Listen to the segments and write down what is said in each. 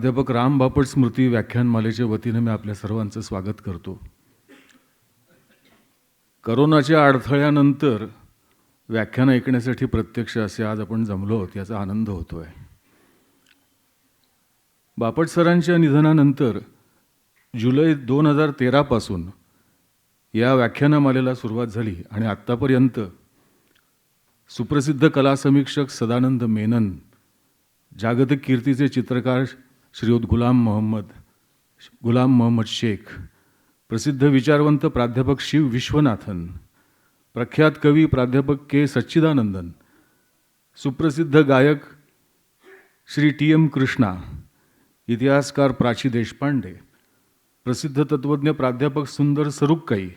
प्राध्यापक राम बापट स्मृती व्याख्यानमालेच्या वतीने मी आपल्या सर्वांचं स्वागत करतो. करोनाच्या अडथळ्यानंतर व्याख्यान ऐकण्यासाठी प्रत्यक्ष असे आज आपण जमलो आहोत याचा आनंद होतोय. बापट सरांच्या निधनानंतर जुलै 2013 पासून या व्याख्यानमालेला सुरुवात झाली आणि आत्तापर्यंत सुप्रसिद्ध कला समीक्षक सदानंद मेनन, जागतिक कीर्तीचे चित्रकार श्रीयुत गुलाम मोहम्मद शेख, प्रसिद्ध विचारवंत प्राध्यापक शिव विश्वनाथन, प्रख्यात कवी प्राध्यापक के सच्चिदानंदन, सुप्रसिद्ध गायक श्री TM कृष्णा, इतिहासकार प्राची देशपांडे, प्रसिद्ध तत्त्वज्ञ प्राध्यापक सुंदर सरुक्काई,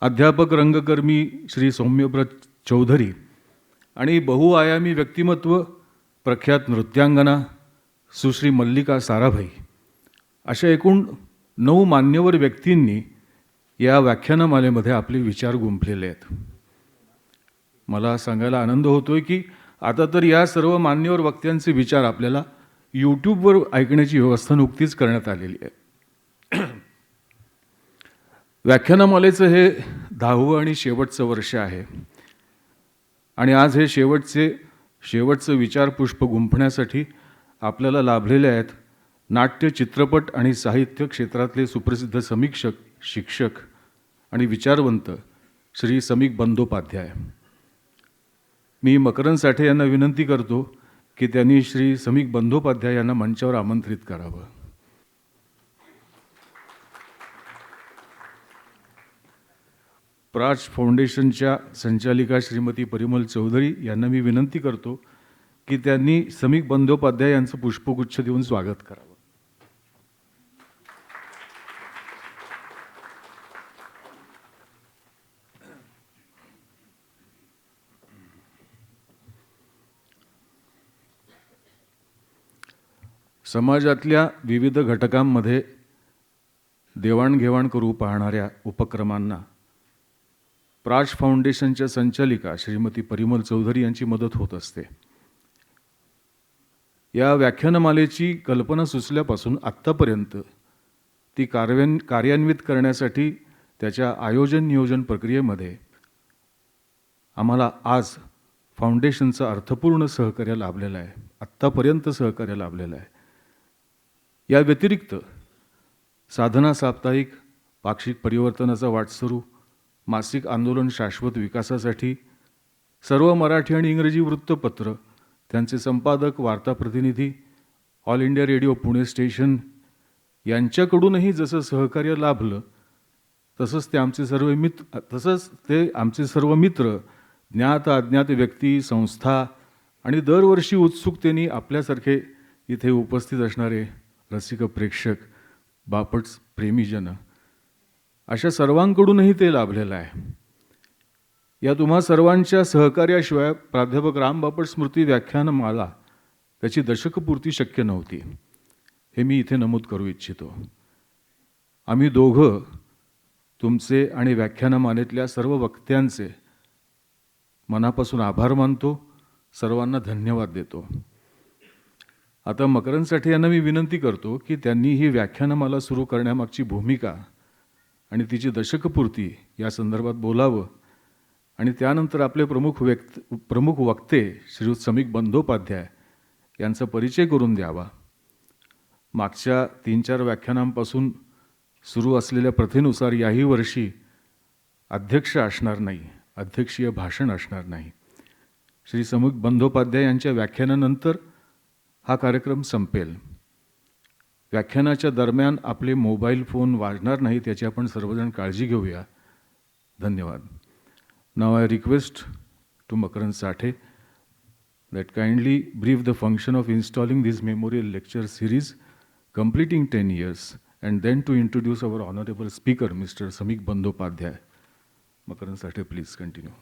अध्यापक रंगकर्मी श्री सौम्यव्रत चौधरी आणि बहुआयामी व्यक्तिमत्व प्रख्यात नृत्यांगना सुश्री मल्लिका साराभाई, अशा एकूण 9 मान्यवर व्यक्तींनी या व्याख्यानमालेमध्ये आपले विचार गुंफलेले आहेत. मला सांगायला आनंद होतोय की आता तर या सर्व मान्यवर वक्त्यांचे विचार आपल्याला यूट्यूबवर ऐकण्याची व्यवस्था नुकतीच करण्यात आलेली आहे. व्याख्यानमालेचं हे 10वं आणि शेवटचं वर्ष आहे आणि आज हे शेवटचं विचारपुष्प गुंफण्यासाठी आपल्याला लाभलेले आहेत नाट्य, चित्रपट आणि साहित्य क्षेत्रातले सुप्रसिद्ध समीक्षक, शिक्षक आणि विचारवंत श्री समीक बंदोपाध्याय. मी मकरंद साठे यांना विनंती करतो की त्यांनी श्री समीक बंदोपाध्याय यांना मंचावर आमंत्रित करावं. प्राच फाउंडेशनच्या संचालिका श्रीमती परिमल चौधरी यांना मी विनंती करतो की त्यांनी समीक बंदोपाध्याय यांचं पुष्पगुच्छ देऊन स्वागत करावं. समाजातल्या विविध घटकांमध्ये देवाणघेवाण करू पाहणाऱ्या उपक्रमांना प्राच फाउंडेशनच्या संचालिका श्रीमती परिमल चौधरी यांची मदत होत असते. या व्याख्यानमालेची कल्पना सुचल्यापासून आत्तापर्यंत ती कार्यान्वित करण्यासाठी त्याच्या आयोजन नियोजन प्रक्रियेमध्ये आम्हाला आज फाउंडेशनचं अर्थपूर्ण सहकार्य लाभलेलं आहे. आत्तापर्यंत सहकार्य लाभलेलं आहे. या व्यतिरिक्त साधना साप्ताहिक, पाक्षिक परिवर्तनाचा वाटसरू, मासिक आंदोलन शाश्वत विकासासाठी, सर्व मराठी आणि इंग्रजी वृत्तपत्र, त्यांचे संपादक, वार्ता प्रतिनिधी, All India Radio Pune station यांच्याकडूनही जसं सहकार्य लाभलं तसंच ते आमचे सर्व मित्र, ज्ञात अज्ञात व्यक्ती, संस्था आणि दरवर्षी उत्सुकतेने आपल्यासारखे इथे उपस्थित असणारे रसिक प्रेक्षक, बापट प्रेमीजन, अशा सर्वांकडूनही ते लाभलेलं आहे. या तुम्हा सर्वांच्या सहकार्याशिवाय प्राध्यापक राम बापट स्मृती व्याख्यानमाला त्याची दशकपूर्ती शक्य नव्हती, हे मी इथे नमूद करू इच्छितो. आम्ही दोघं तुमचे आणि व्याख्यानमालेतल्या सर्व वक्त्यांचे मनापासून आभार मानतो, सर्वांना धन्यवाद देतो. आता मकरंद साठे यांना मी विनंती करतो की त्यांनी ही व्याख्यानमाला सुरू करण्यामागची भूमिका आणि तिची दशकपूर्ती या संदर्भात बोलावं आणि त्यानंतर आपले प्रमुख वक्ते श्रीयुत समीक बंदोपाध्याय यांचा परिचय करून द्यावा. मागच्या 3-4 व्याख्यानांपासून सुरू असलेल्या प्रथेनुसार याही वर्षी अध्यक्ष असणार नाही, अध्यक्षीय भाषण असणार नाही. श्री समीक बंदोपाध्याय यांच्या व्याख्यानानंतर हा कार्यक्रम संपेल. व्याख्यानाच्या दरम्यान आपले मोबाईल फोन वाजणार नाहीत याची आपण सर्वजण काळजी घेऊया. धन्यवाद. नाव I request to Makarand Sathe that kindly brief the function of installing this memorial lecture series completing 10 years and then to introduce our honorable speaker Mr. Samik Bandyopadhyay. Makaran Sathe, please continue.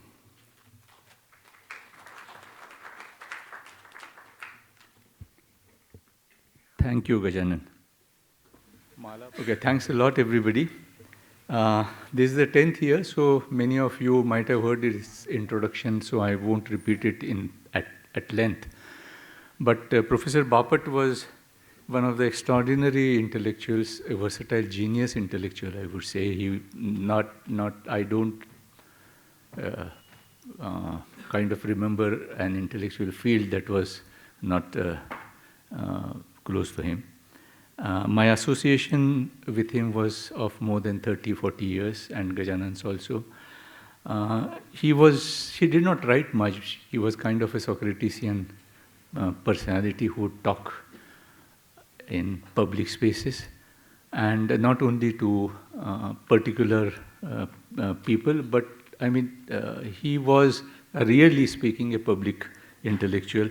Thank you, Gajanan. Okay, thanks a lot, everybody. This is the 10th year, so many of you might have heard this introduction, so I won't repeat it at length. But Professor Bapat was one of the extraordinary intellectuals, a versatile genius intellectual, I would say. I don't kind of remember an intellectual field that was not close to him. My association with him was of more than 30, 40 years, and Gajanan's also. He did not write much. He was kind of a Socratesian personality who would talk in public spaces, and not only to particular people, but I mean, he was really speaking a public intellectual.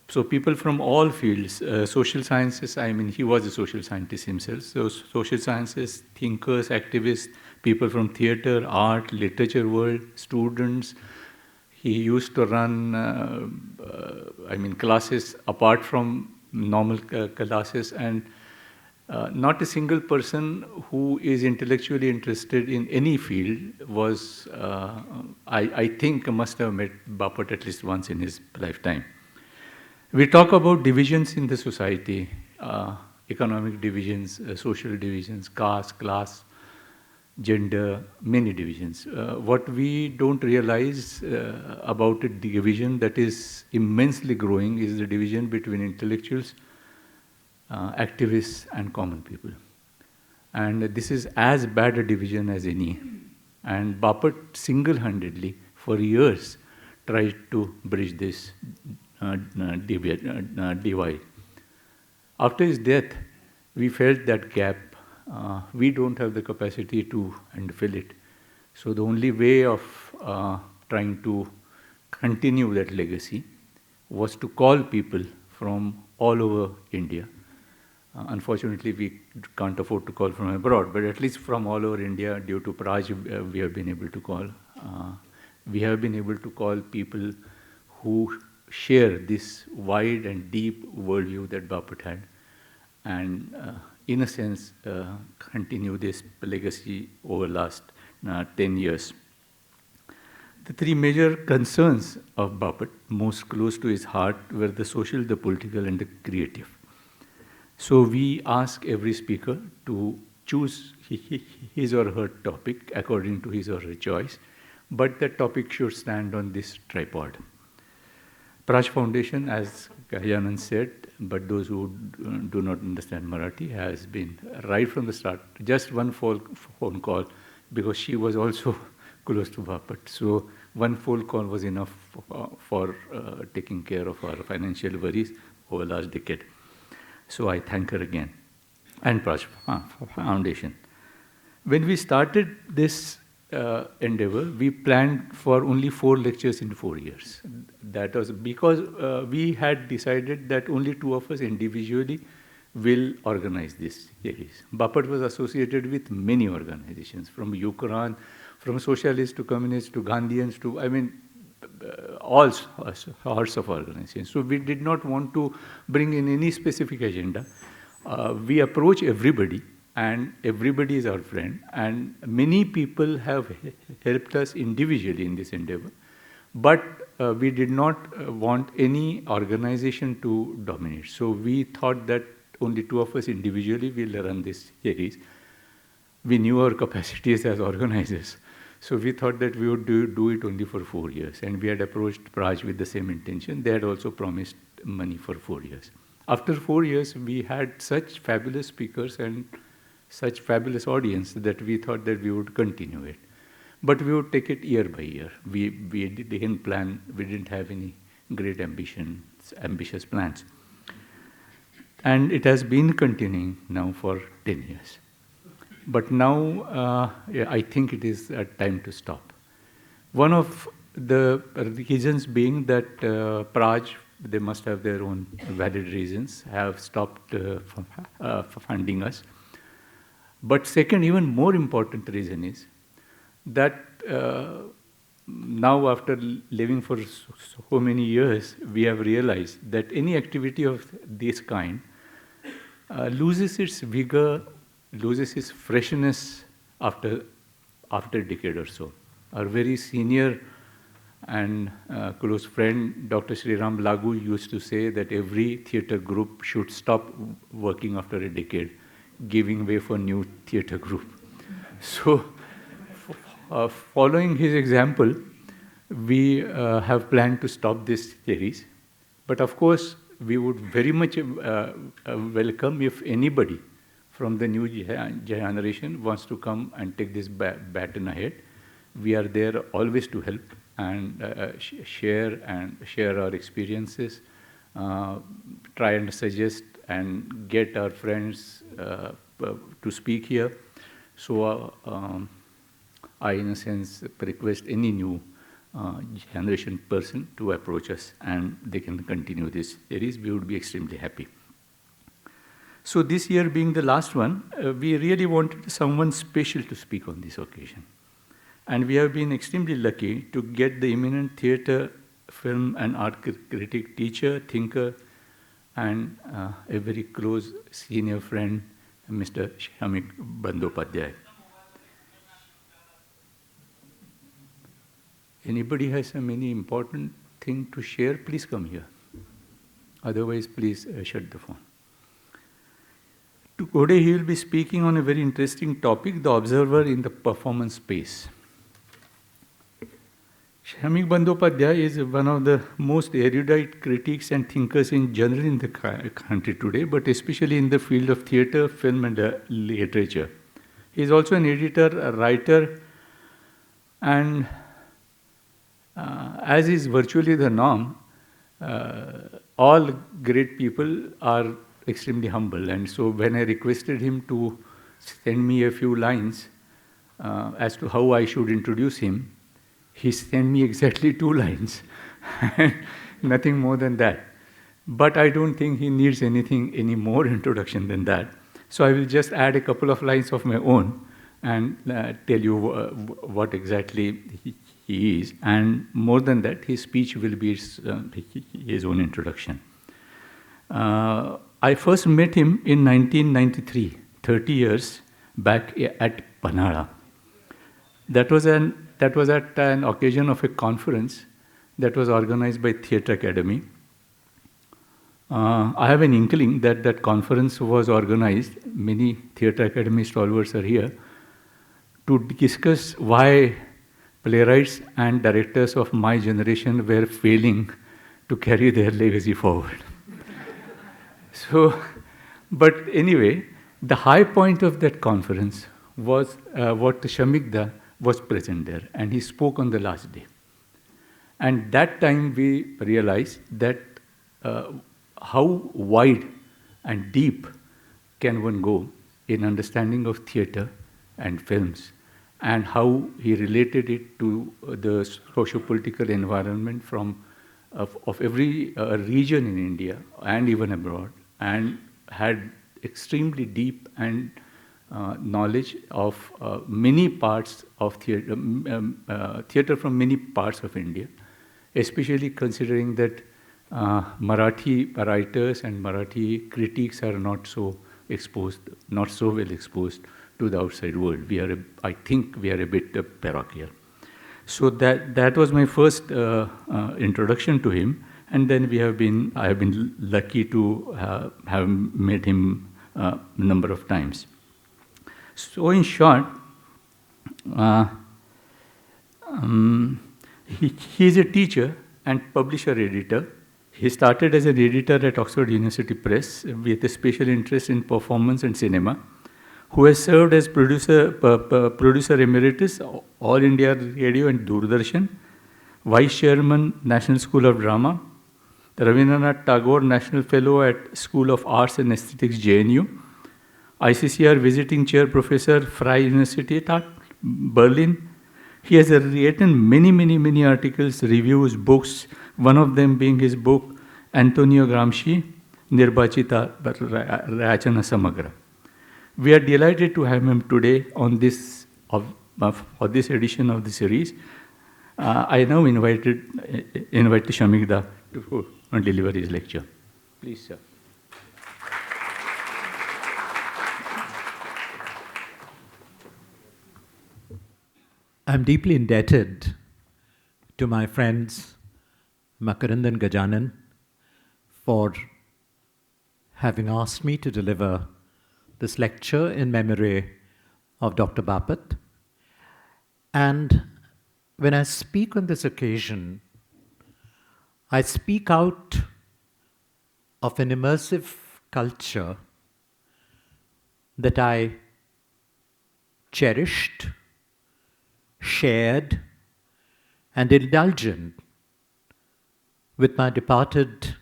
So people from all fields, social sciences, I mean, he was a social scientist himself. So social sciences, thinkers, activists, people from theater, art, literature world, students. He used to run, classes apart from normal classes, and not a single person who is intellectually interested in any field was, I think, must have met Bapat at least once in his lifetime. We talk about divisions in the society, economic divisions, social divisions, caste, class, gender, many divisions. What we don't realize about a division that is immensely growing is the division between intellectuals, activists, and common people. And this is as bad a division as any. And Bapat single-handedly, for years, tried to bridge this divide. After his death, we felt that gap. We don't have the capacity to fill it. So the only way of trying to continue that legacy was to call people from all over India. Unfortunately, we can't afford to call from abroad, but at least from all over India, due to Praj, we have been able to call. We have been able to call people who share this wide and deep worldview that Bapat had, and in a sense, continue this legacy over last 10 years. The three major concerns of Bapat, most close to his heart, were the social, the political, and the creative. So we ask every speaker to choose his or her topic according to his or her choice, but that topic should stand on this tripod. Praj Foundation, as Gajanand said, but those who do not understand Marathi, has been right from the start, just one phone call, because she was also close to Bapat. So one phone call was enough for taking care of our financial worries over the last decade. So I thank her again, and Praj Foundation. When we started this endeavor, we planned for only 4 lectures in 4 years. That was because we had decided that only 2 of us individually will organize this series. Bapat was associated with many organizations, from Ukraine, from socialists to communists to Gandhians to, all sorts of organizations. So we did not want to bring in any specific agenda. We approach everybody, and everybody is our friend, and many people have helped us individually in this endeavor. But we did not want any organization to dominate. So we thought that only 2 of us individually will run this series. We knew our capacities as organizers. So we thought that we would do it only for 4 years. And we had approached Praj with the same intention. They had also promised money for 4 years. After 4 years, we had such fabulous speakers and such fabulous audience that we thought that we would continue it. But we would take it year by year. We didn't plan, we didn't have any great ambitious plans. And it has been continuing now for 10 years. But now, I think it is time to stop. One of the reasons being that Praj, they must have their own valid reasons, have stopped funding us. But second, even more important reason is that now, after living for so many years, we have realized that any activity of this kind loses its vigor, loses its freshness after a decade or so. Our very senior and close friend, Dr. Sriram Lagu, used to say that every theatre group should stop working after a decade, giving way for new theatre group. So, following his example, we have planned to stop this series. But of course, we would very much welcome if anybody from the new generation wants to come and take this baton ahead. We are there always to help and share our experiences, try and suggest and get our friends to speak here. So I, in a sense, request any new generation person to approach us, and they can continue this series. We would be extremely happy. So this year being the last one, we really wanted someone special to speak on this occasion. And we have been extremely lucky to get the eminent theatre, film and art critic, teacher, thinker, and a very close senior friend, Mr. Samik Bandyopadhyay. Anybody has any important thing to share, please come here. Otherwise, please shut the phone. Today he will be speaking on a very interesting topic, the observer in the performance space. Samik Bandyopadhyay is one of the most erudite critics and thinkers in general in the country today, but especially in the field of theatre, film and literature. He is also an editor, a writer, and as is virtually the norm, all great people are extremely humble. And so when I requested him to send me a few lines as to how I should introduce him, he sent me exactly 2 lines, nothing more than that. But I don't think he needs any more introduction than that. So I will just add a couple of lines of my own and tell you what exactly he is. And more than that, his speech will be his own introduction. I first met him in 1993, 30 years back at Panhala. That was at an occasion of a conference that was organized by Theatre Academy. I have an inkling that that conference was organized, many Theatre Academy stalwarts are here, to discuss why playwrights and directors of my generation were failing to carry their legacy forward. So, but anyway, the high point of that conference was what Samik was present there, and he spoke on the last day. And that time we realized that how wide and deep can one go in understanding of theatre and films, and how he related it to the socio-political environment of every region in India and even abroad, and had extremely deep and knowledge of many parts of theatre, theatre from many parts of India, especially considering that Marathi writers and Marathi critics are not so well exposed to the outside world. I think we are a bit parochial. So that was my first introduction to him, and then I have been lucky to have met him a number of times. So in short, he is a teacher and publisher-editor. He started as an editor at Oxford University Press with a special interest in performance and cinema, who has served as producer emeritus, All India Radio and Doordarshan, Vice Chairman, National School of Drama, the Rabindranath Tagore National Fellow at School of Arts and Aesthetics, JNU, ICCR Visiting Chair Professor, Freie Universität, Berlin. He has written many articles, reviews, books, one of them being his book, Antonio Gramsci, Nirbachita Rachana Samagra. We are delighted to have him today on this edition of the series. I now invite Samik to deliver his lecture. Please, sir. I'm deeply indebted to my friends Makarand and Gajanan for having asked me to deliver this lecture in memory of Dr. Bapat. And when I speak on this occasion, I speak out of an immersive culture that I cherished, shared, and indulged in with my departed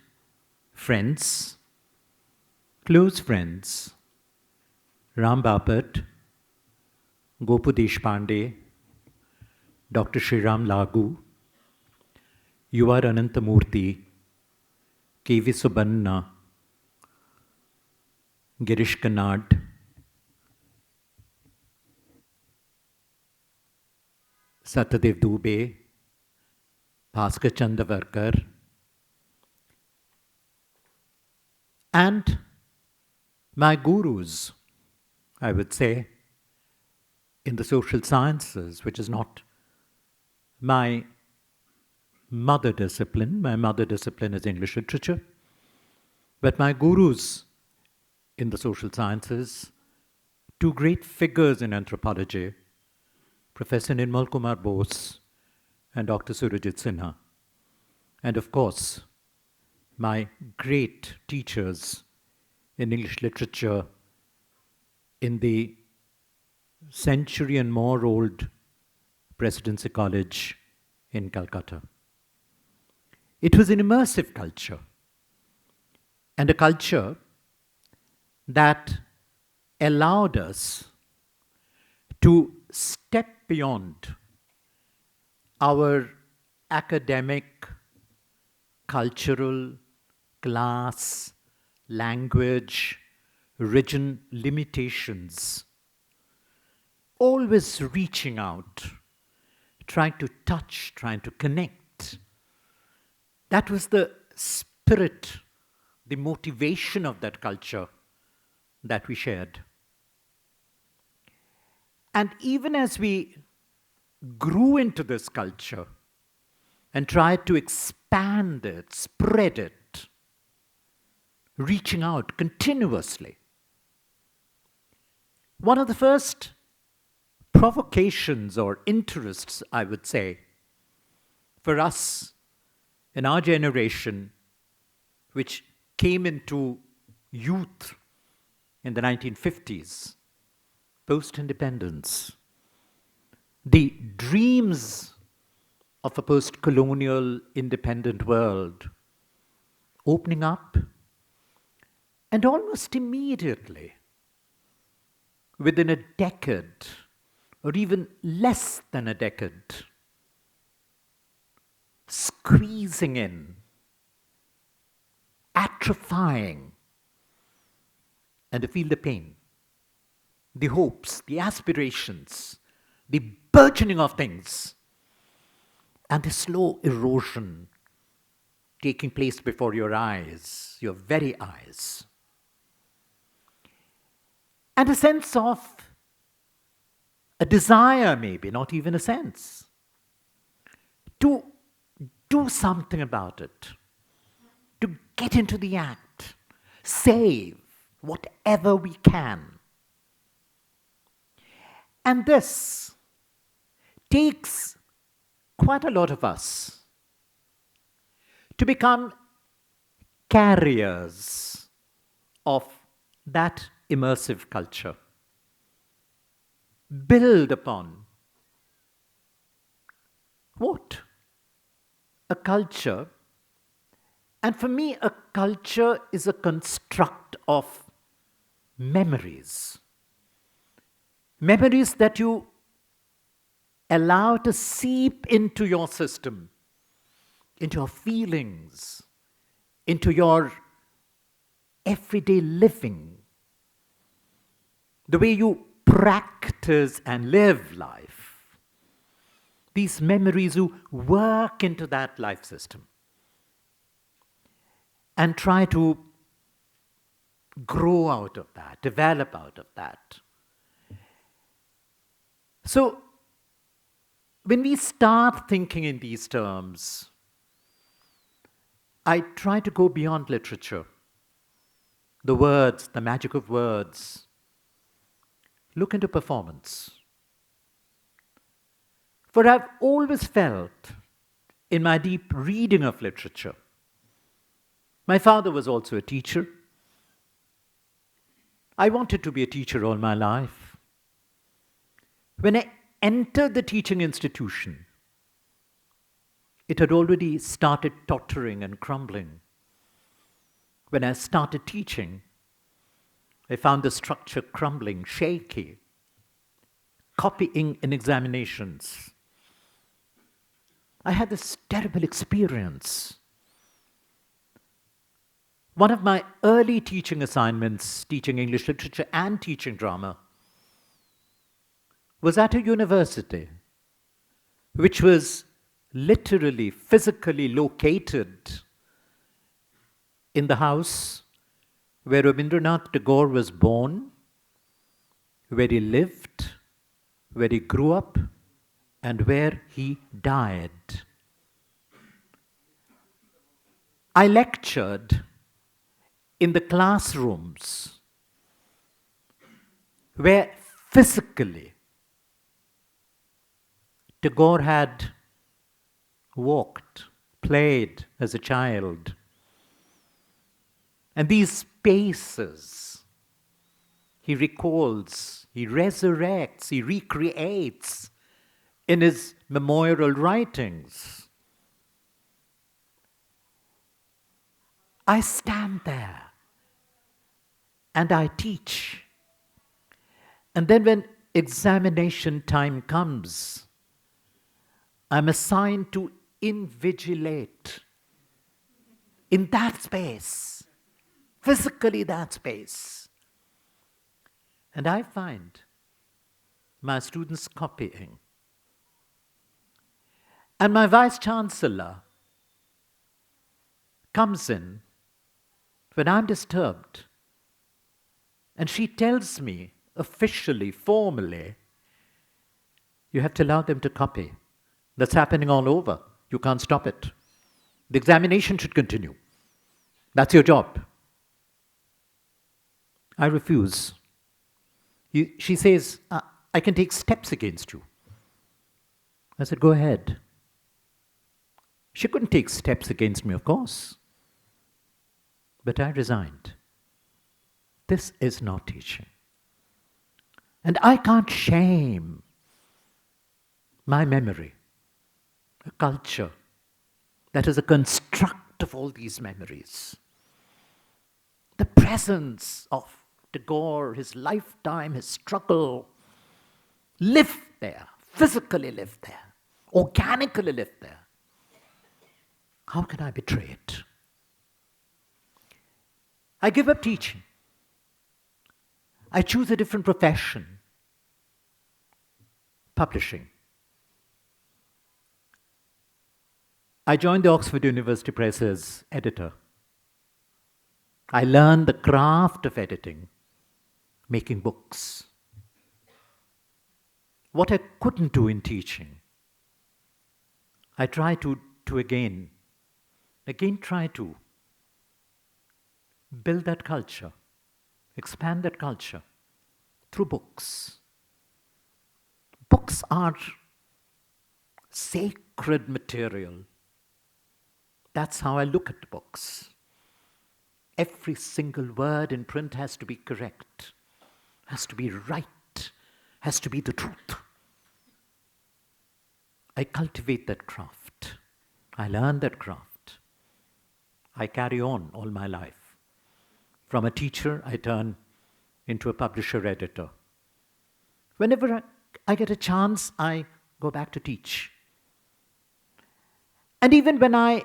friends, close friends, Ram Bapat, Gopu Deshpande, Dr. Shriram Lagu, Yuva Anantamurthy, K.V. Subanna, Girish Kannad, Satyadev Dubey, Bhaskar Chandavarkar, and my gurus, I would say, in the social sciences, which is not my mother discipline. My mother discipline is English literature. But my gurus in the social sciences, two great figures in anthropology, Professor Nirmal Kumar Bose and Dr. Surajit Sinha. And of course, my great teachers in English literature in the century and more old Presidency College in Calcutta. It was an immersive culture, and a culture that allowed us to step beyond our academic, cultural, class, language, region limitations, always reaching out, trying to touch, trying to connect. That was the spirit, the motivation of that culture that we shared. And even as we grew into this culture and tried to expand it, spread it, reaching out continuously, one of the first provocations or interests, I would say, for us in our generation, which came into youth in the 1950s, post-independence, the dreams of a post-colonial independent world opening up, and almost immediately, within a decade, or even less than a decade, squeezing in, atrophying, and to feel the pain, the hopes, the aspirations, the burgeoning of things, and the slow erosion taking place before your eyes, your very eyes. And a sense of a desire, maybe, not even a sense, to do something about it, to get into the act, save whatever we can. And this takes quite a lot of us to become carriers of that immersive culture. Build upon what? A culture. And for me, a culture is a construct of memories. Memories that you allow to seep into your system, into your feelings, into your everyday living, the way you practice and live life. These memories you work into that life system and try to grow out of that, develop out of that. So, when we start thinking in these terms, I try to go beyond literature. The words, the magic of words. Look into performance. For I've always felt, in my deep reading of literature, my father was also a teacher. I wanted to be a teacher all my life. When I entered the teaching institution, it had already started tottering and crumbling. When I started teaching, I found the structure crumbling, shaky, copying in examinations. I had this terrible experience. One of my early teaching assignments, teaching English literature and teaching drama, was at a university which was literally, physically located in the house where Rabindranath Tagore was born, where he lived, where he grew up, and where he died. I lectured in the classrooms where physically Tagore had walked, played as a child. And these spaces he recalls, he resurrects, he recreates in his memorial writings. I stand there and I teach. And then when examination time comes, I'm assigned to invigilate in that space, physically that space. And I find my students copying. And my vice chancellor comes in when I'm disturbed, and she tells me officially, formally, you have to allow them to copy. That's happening all over. You can't stop it. The examination should continue. That's your job. I refuse. She says, I can take steps against you. I said, go ahead. She couldn't take steps against me, of course. But I resigned. This is not teaching. And I can't shame my memory, a culture that is a construct of all these memories. The presence of Tagore, his lifetime, his struggle, lived there, physically lived there, organically lived there. How can I betray it? I give up teaching. I choose a different profession, publishing. I joined the Oxford University Press as editor. I learned the craft of editing, making books. What I couldn't do in teaching, I try to again try to build that culture, expand that culture through books. Books are sacred material. That's how I look at books. Every single word in print has to be correct, has to be right, has to be the truth. I cultivate that craft. I learn that craft. I carry on all my life. From a teacher, I turn into a publisher-editor. Whenever I get a chance, I go back to teach. And even when I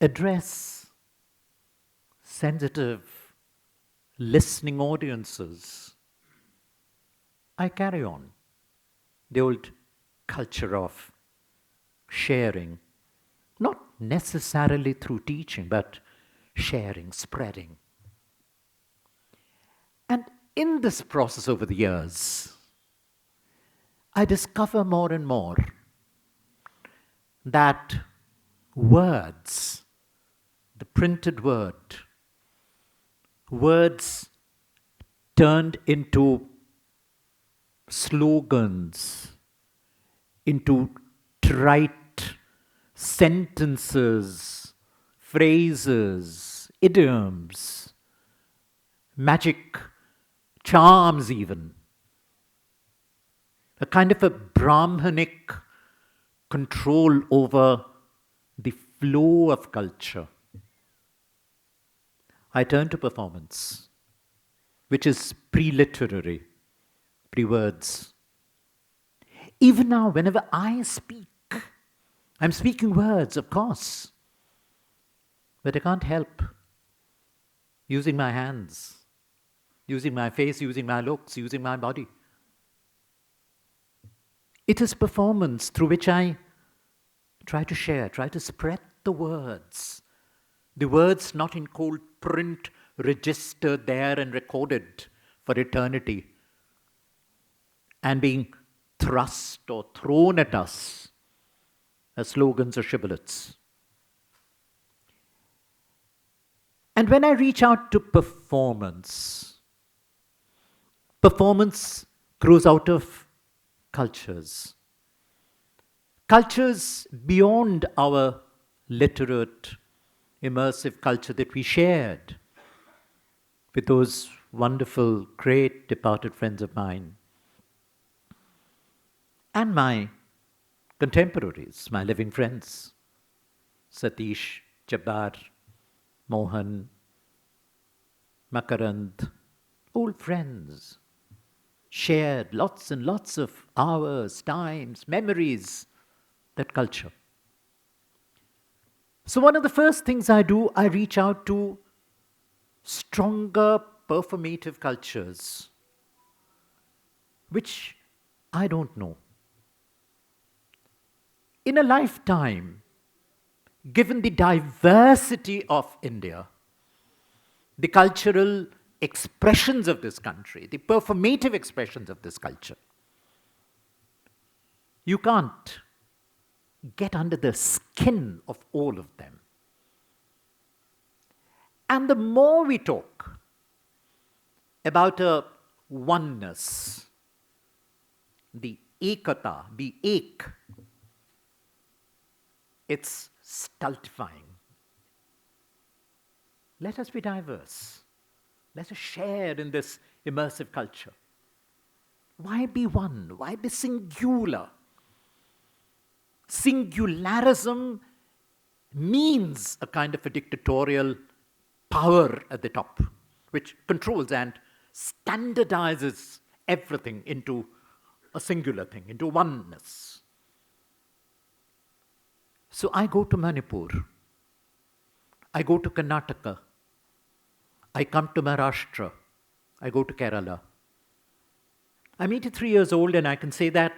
address sensitive, listening audiences, I carry on the old culture of sharing, not necessarily through teaching, but sharing, spreading. And in this process over the years, I discover more and more that words, the printed word, words turned into slogans, into trite sentences, phrases, idioms, magic charms even. A kind of a Brahmanic control over the flow of culture. I turn to performance, which is pre-literary, pre-words. Even now, whenever I speak, I'm speaking words, of course, but I can't help using my hands, using my face, using my looks, using my body. It is performance through which I try to share, try to spread the words not in cold print, registered there and recorded for eternity, and being thrust or thrown at us as slogans or shibboleths. And when I reach out to performance, performance grows out of cultures. Cultures beyond our literate, immersive culture that we shared with those wonderful, great departed friends of mine and my contemporaries, my living friends, Satish, Jabbar, Mohan, Makarand, old friends, shared lots and lots of hours, times, memories, that culture. So one of the first things I do, I reach out to stronger performative cultures, which I don't know. In a lifetime, given the diversity of India, the cultural expressions of this country, the performative expressions of this culture, you can't get under the skin of all of them. And the more we talk about a oneness, the ekata, the ek, it's stultifying. Let us be diverse. Let us share in this immersive culture. Why be one? Why be singular? Singularism means a kind of a dictatorial power at the top, which controls and standardizes everything into a singular thing, into oneness. So I go to Manipur, I go to Karnataka, I come to Maharashtra, I go to Kerala. I'm 83 years old and I can say that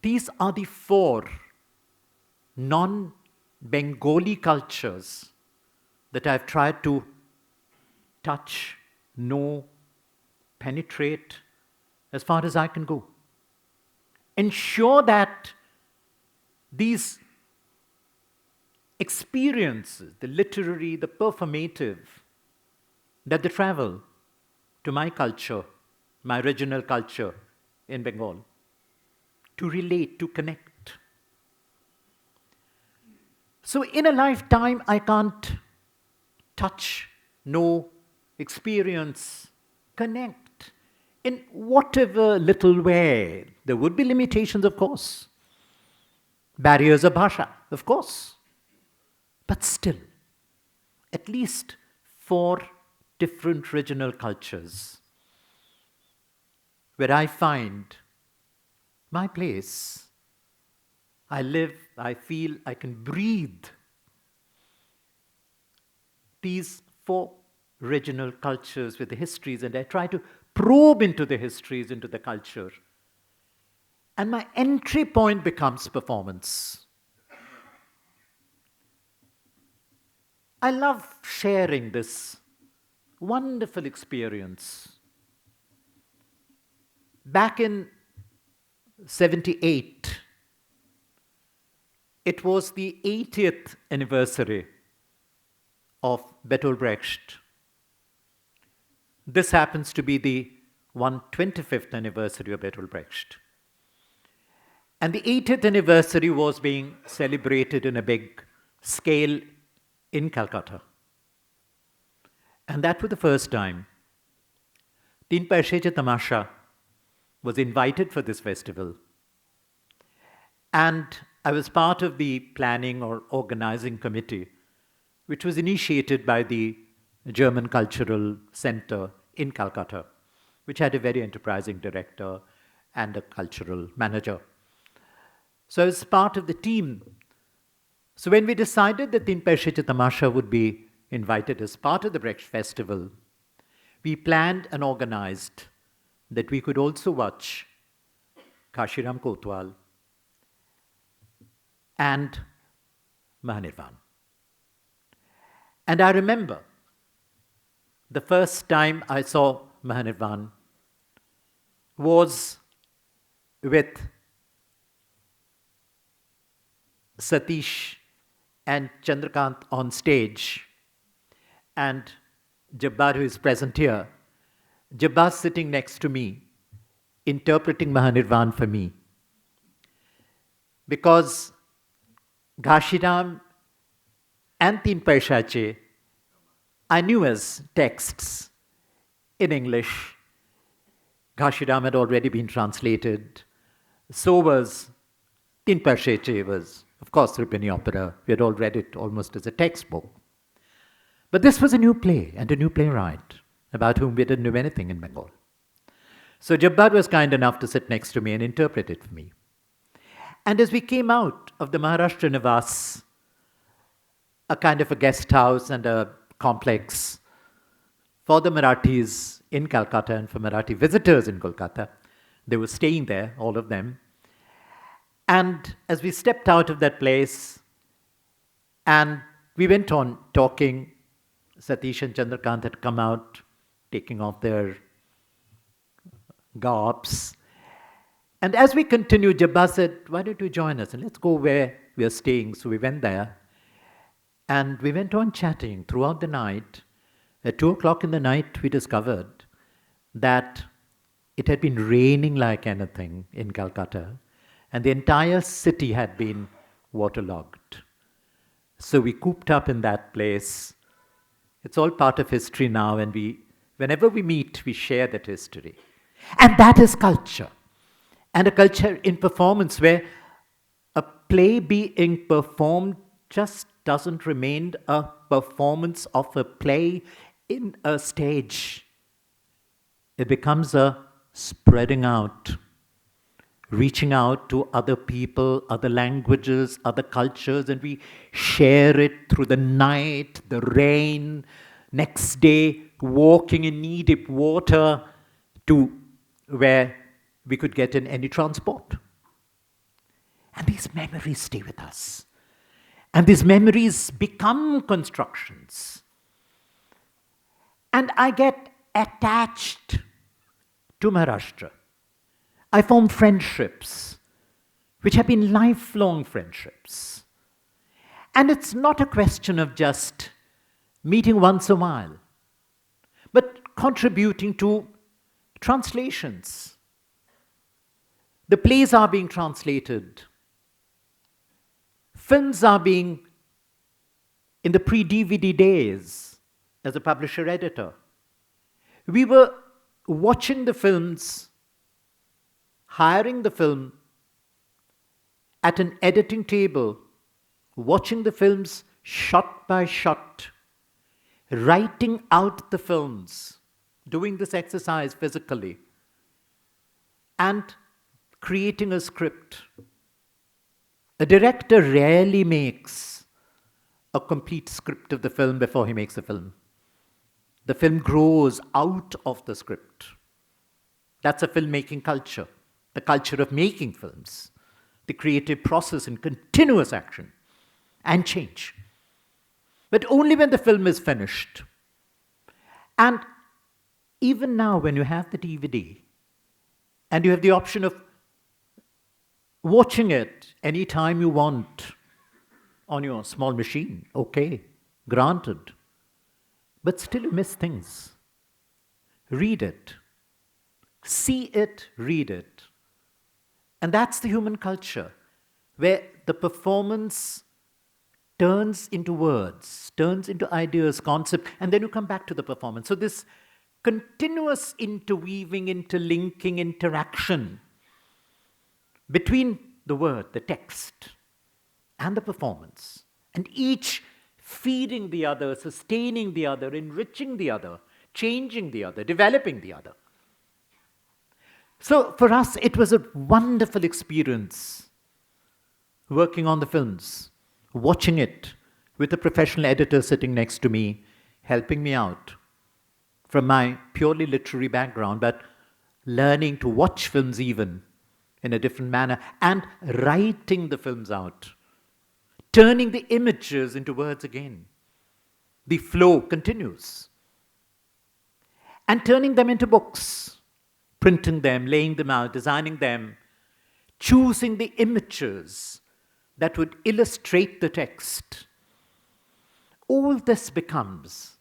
these are the 4 non-Bengali cultures that I've tried to touch, know, penetrate as far as I can go. Ensure that these experiences, the literary, the performative, that they travel to my culture, my original culture in Bengal, to relate, to connect. So in a lifetime, I can't touch, know, experience, connect in whatever little way. There would be limitations, of course. Barriers of bhasha, of course. But still, at least 4 different regional cultures where I find my place. I live, I feel, I can breathe. These 4 regional cultures with the histories, and I try to probe into the histories, into the culture. And my entry point becomes performance. I love sharing this wonderful experience. Back in 1978, it was the 80th anniversary of Bertolt Brecht. This happens to be the 125th anniversary of Bertolt Brecht. And the 80th anniversary was being celebrated in a big scale in Calcutta. And that was the first time Teen Paise Cha Tamasha was invited for this festival. And I was part of the planning or organizing committee, which was initiated by the German Cultural Center in Calcutta, which had a very enterprising director and a cultural manager. So I was part of the team. So when we decided that Teen Paise Cha Tamasha would be invited as part of the Brecht Festival, we planned and organized that we could also watch Kashiram Kotwal and Mahanirvan. And I remember the first time I saw Mahanirvan was with Satish and Chandrakant on stage, and Jabbar, who is present here, Jabbar sitting next to me, interpreting Mahanirvan for me. Because Ghanshiram and Teen Paise Cha I knew as texts in English. Ghanshiram had already been translated. So was Teen Paise Cha was, of course, Rupini opera. We had all read it almost as a textbook. But this was a new play and a new playwright about whom we didn't know anything in Bengal. So Jabbar was kind enough to sit next to me and interpret it for me. And as we came out of the Maharashtra Nivas, a kind of a guest house and a complex for the Marathis in Calcutta and for Marathi visitors in Kolkata, they were staying there, all of them. And as we stepped out of that place and we went on talking, Satish and Chandrakant had come out, taking off their garbs. And as we continued, Jabbar said, why don't you join us and let's go where we are staying. So we went there and we went on chatting throughout the night. At 2 o'clock in the night, we discovered that it had been raining like anything in Calcutta and the entire city had been waterlogged. So we cooped up in that place. It's all part of history now, and whenever we meet, we share that history. And that is culture. And a culture in performance where a play being performed just doesn't remain a performance of a play in a stage. It becomes a spreading out, reaching out to other people, other languages, other cultures, and we share it through the night, the rain, next day, walking in knee-deep water to where we could get in any transport. And these memories stay with us. And these memories become constructions. And I get attached to Maharashtra. I form friendships, which have been lifelong friendships. And it's not a question of just meeting once a while, but contributing to translations. The plays are being translated. Films are being, in the pre-DVD days, as a publisher-editor, we were watching the films, hiring the film at an editing table, watching the films shot by shot, writing out the films, doing this exercise physically, and creating a script. A director rarely makes a complete script of the film before he makes the film. The film grows out of the script. That's a filmmaking culture, the culture of making films, the creative process in continuous action and change. But only when the film is finished. And even now, when you have the DVD and you have the option of watching it anytime you want on your small machine, okay, granted. But still you miss things. Read it. See it, read it. And that's the human culture, where the performance turns into words, turns into ideas, concept, and then you come back to the performance. So this continuous interweaving, interlinking, interaction between the word, the text, and the performance, and each feeding the other, sustaining the other, enriching the other, changing the other, developing the other. So for us, it was a wonderful experience working on the films, watching it with a professional editor sitting next to me, helping me out from my purely literary background, but learning to watch films even in a different manner and writing the films out, turning the images into words again. The flow continues. And turning them into books, printing them, laying them out, designing them, choosing the images that would illustrate the text. All this becomes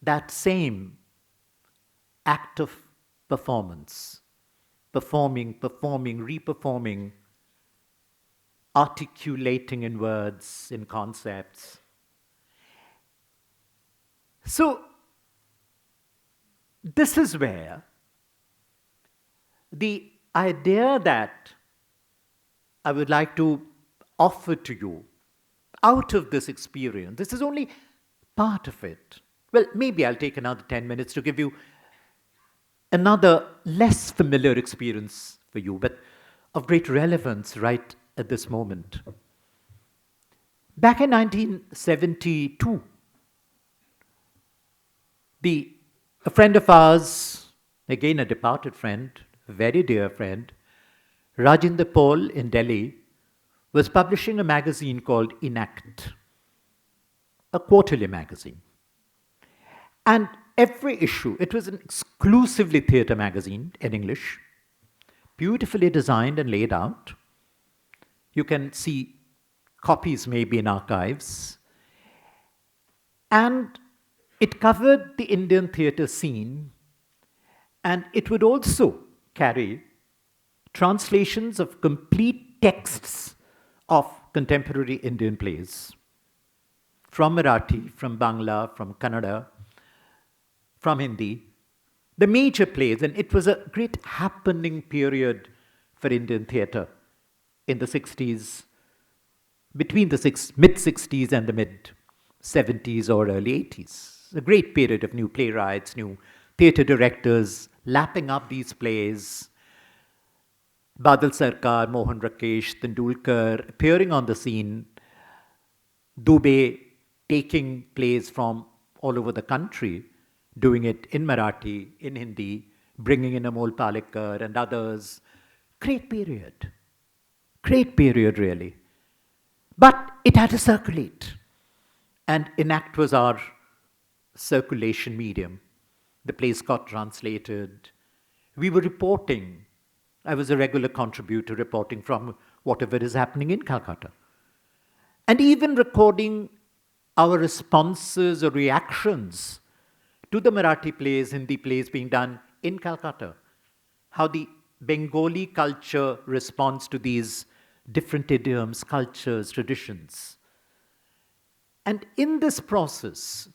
that same act of performance. Performing, reperforming, articulating in words, in concepts. So, this is where the idea that I would like to offer to you out of this experience, this is only part of it. Well, maybe I'll take another 10 minutes to give you another less familiar experience for you, but of great relevance right at this moment. Back in 1972, a friend of ours, again a departed friend, a very dear friend, Rajinder Paul in Delhi, was publishing a magazine called Enact, a quarterly magazine. And every issue, it was an exclusively theatre magazine in English, beautifully designed and laid out. You can see copies maybe in archives. And it covered the Indian theatre scene, and it would also carry translations of complete texts of contemporary Indian plays from Marathi, from Bangla, from Kannada, from Hindi, the major plays, and it was a great happening period for Indian theatre in the 60s, between the mid-60s and the mid-70s or early 80s. A great period of new playwrights, new theatre directors lapping up these plays. Badal Sarkar, Mohan Rakesh, Tendulkar appearing on the scene, Dubey taking plays from all over the country, doing it in Marathi, in Hindi, bringing in Amol Palekar and others. Great period really. But it had to circulate. And Enact was our circulation medium. The plays got translated. We were reporting. I was a regular contributor reporting from whatever is happening in Calcutta. And even recording our responses or reactions to the Marathi plays, Hindi plays being done in Calcutta. How the Bengali culture responds to these different idioms, cultures, traditions. And in this process,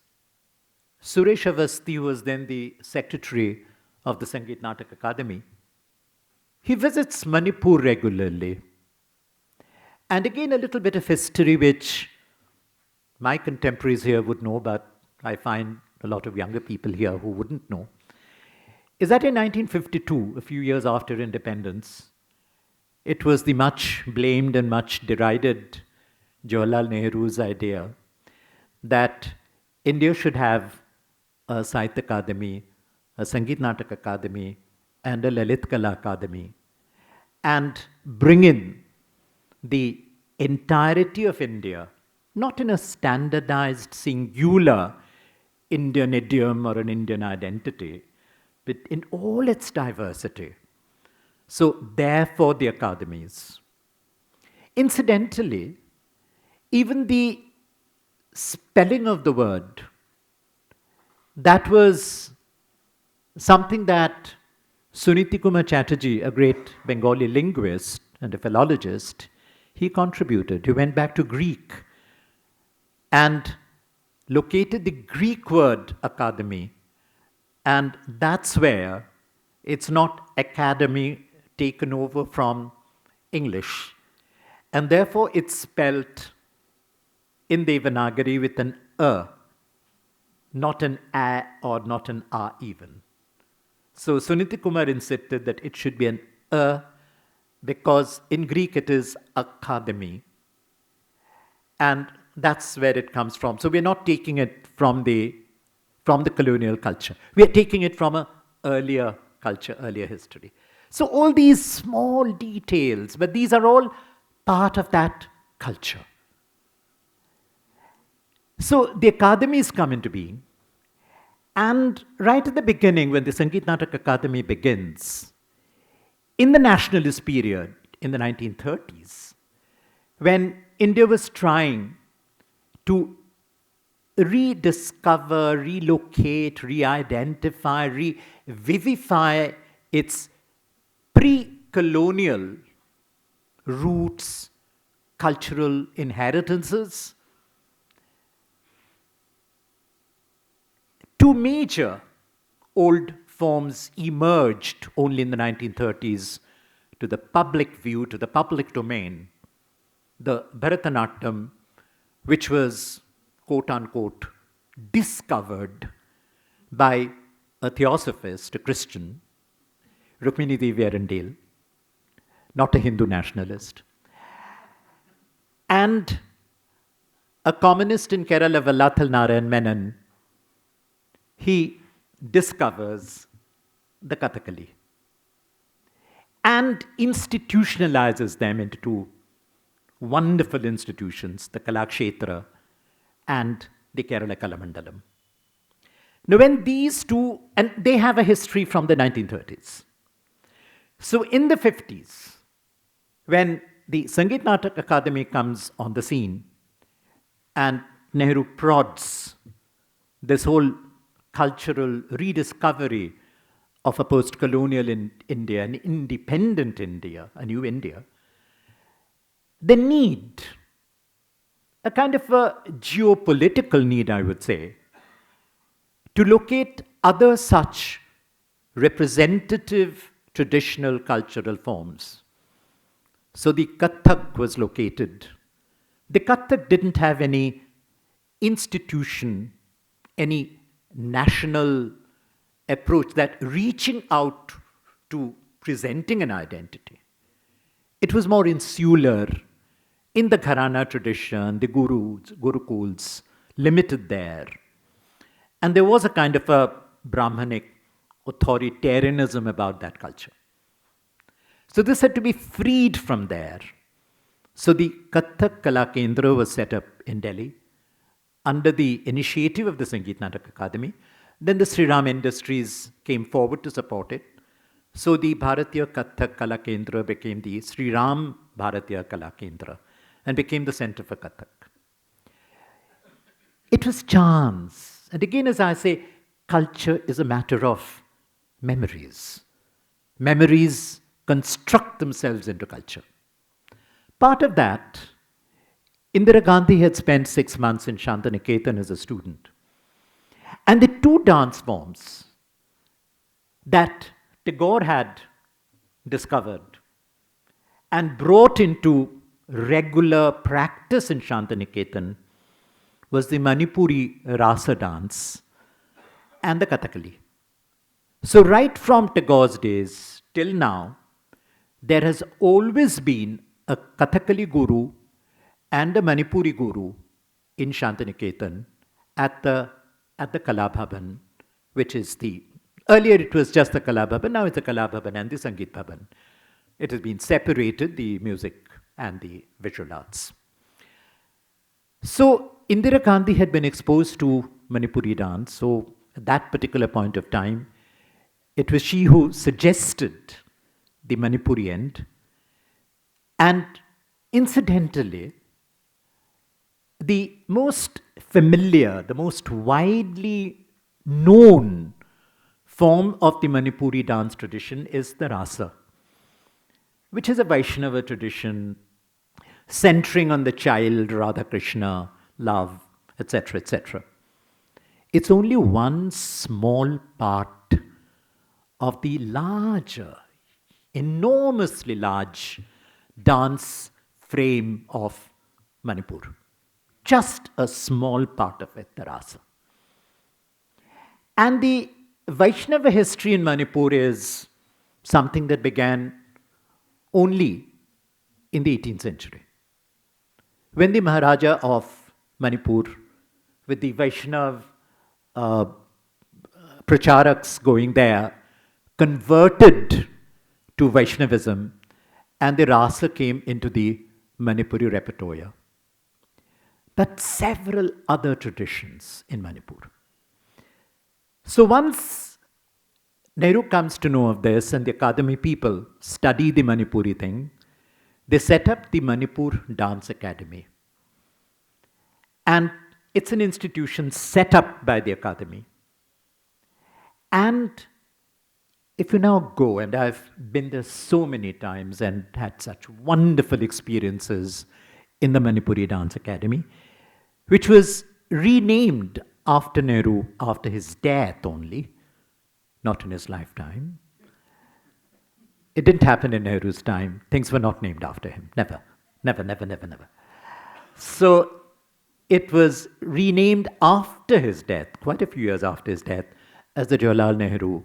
Suresh Avasthi, who was then the secretary of the Sangeet Natak Academy, he visits Manipur regularly. And again, a little bit of history which my contemporaries here would know, but I find a lot of younger people here who wouldn't know, is that in 1952, a few years after independence, it was the much blamed and much derided Jawaharlal Nehru's idea that India should have a Sahitya Akademi, a Sangeet Natak Academy, and a Lalit Kala Academy, and bring in the entirety of India, not in a standardized, singular Indian idiom or an Indian identity, but in all its diversity. So, therefore, the academies. Incidentally, even the spelling of the word, that was something that Suniti Kumar Chatterjee, a great Bengali linguist and a philologist, he contributed. He went back to Greek and located the Greek word academy, and that's where it's not academy taken over from English, and therefore it's spelt in Devanagari with an not an a or not an a even. So Suniti Kumar insisted that it should be an because in Greek it is academy, and that's where it comes from. So we're not taking it from the colonial culture. We are taking it from an earlier culture, earlier history. So all these small details, but these are all part of that culture. So the academies come into being, and right at the beginning, when the Sangeet Natak Academy begins, in the nationalist period, in the 1930s, when India was trying to rediscover, relocate, re-identify, revivify its pre-colonial roots, cultural inheritances, two major old forms emerged only in the 1930s to the public view, to the public domain. The Bharatanatyam, which was, quote unquote, discovered by a theosophist, a Christian, Rukmini Devi Arundel, not a Hindu nationalist, and a communist in Kerala, Vallathil Narayan Menon. He discovers the Kathakali and institutionalizes them into two wonderful institutions, the Kalakshetra and the Kerala Kalamandalam. Now, when these two, and they have a history from the 1930s. So, in the 50s, when the Sangeet Natak Academy comes on the scene and Nehru prods this whole cultural rediscovery of a post-colonial India, an independent India, a new India, the need, a kind of a geopolitical need, I would say, to locate other such representative traditional cultural forms. So the Kathak was located. The Kathak didn't have any institution, any national approach that reaching out to presenting an identity. It was more insular in the Gharana tradition, the gurus, gurukuls, limited there. And there was a kind of a Brahmanic authoritarianism about that culture. So this had to be freed from there. So the Kathak Kala Kendra was set up in Delhi under the initiative of the Sangeet Natak Academy. Then the Sri Ram Industries came forward to support it. So the Bharatiya Kathak Kala Kendra became the Sri Ram Bharatiya Kala Kendra and became the center for Kathak. It was chance. And again, as I say, culture is a matter of memories. Memories construct themselves into culture. Part of that, Indira Gandhi had spent 6 months in Shantiniketan as a student. And the two dance forms that Tagore had discovered and brought into regular practice in Shantiniketan was the Manipuri Rasa dance and the Kathakali. So right from Tagore's days till now, there has always been a Kathakali guru and a Manipuri guru in Shantiniketan at the Kalabhavan, which is earlier it was just the Kalabhavan, now it's the Kalabhavan and the Sangeet Bhavan. It has been separated, the music and the visual arts. So Indira Gandhi had been exposed to Manipuri dance, so at that particular point of time, it was she who suggested the Manipuri end. And incidentally, the most familiar, the most widely known form of the Manipuri dance tradition is the rasa, which is a Vaishnava tradition centering on the child, Radha Krishna, love, etc., etc. It's only one small part of the larger, enormously large dance frame of Manipur. Just a small part of it, the rasa. And the Vaishnava history in Manipur is something that began only in the 18th century. When the Maharaja of Manipur, with the Vaishnav pracharaks going there, converted to Vaishnavism, and the rasa came into the Manipuri repertoire. But several other traditions in Manipur. So once Nehru comes to know of this and the academy people study the Manipuri thing, they set up the Manipur Dance Academy. And it's an institution set up by the academy. And if you now go, and I've been there so many times and had such wonderful experiences in the Manipuri Dance Academy, which was renamed after Nehru after his death only, not in his lifetime. It didn't happen in Nehru's time. Things were not named after him. Never. Never, never, never, never. So it was renamed after his death, quite a few years after his death, as the Jawaharlal Nehru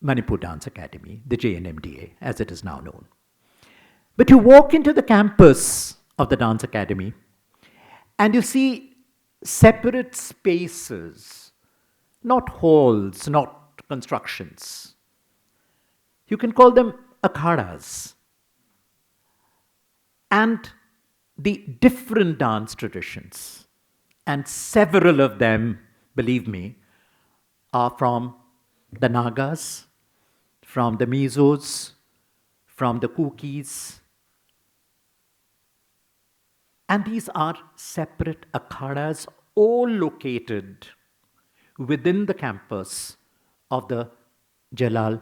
Manipur Dance Academy, the JNMDA, as it is now known. But you walk into the campus of the Dance Academy and you see separate spaces, not halls, not constructions. You can call them akhadas. And the different dance traditions, and several of them, believe me, are from the Nagas, from the Mizos, from the Kukis. And these are separate akhadas, all located within the campus of the Jawaharlal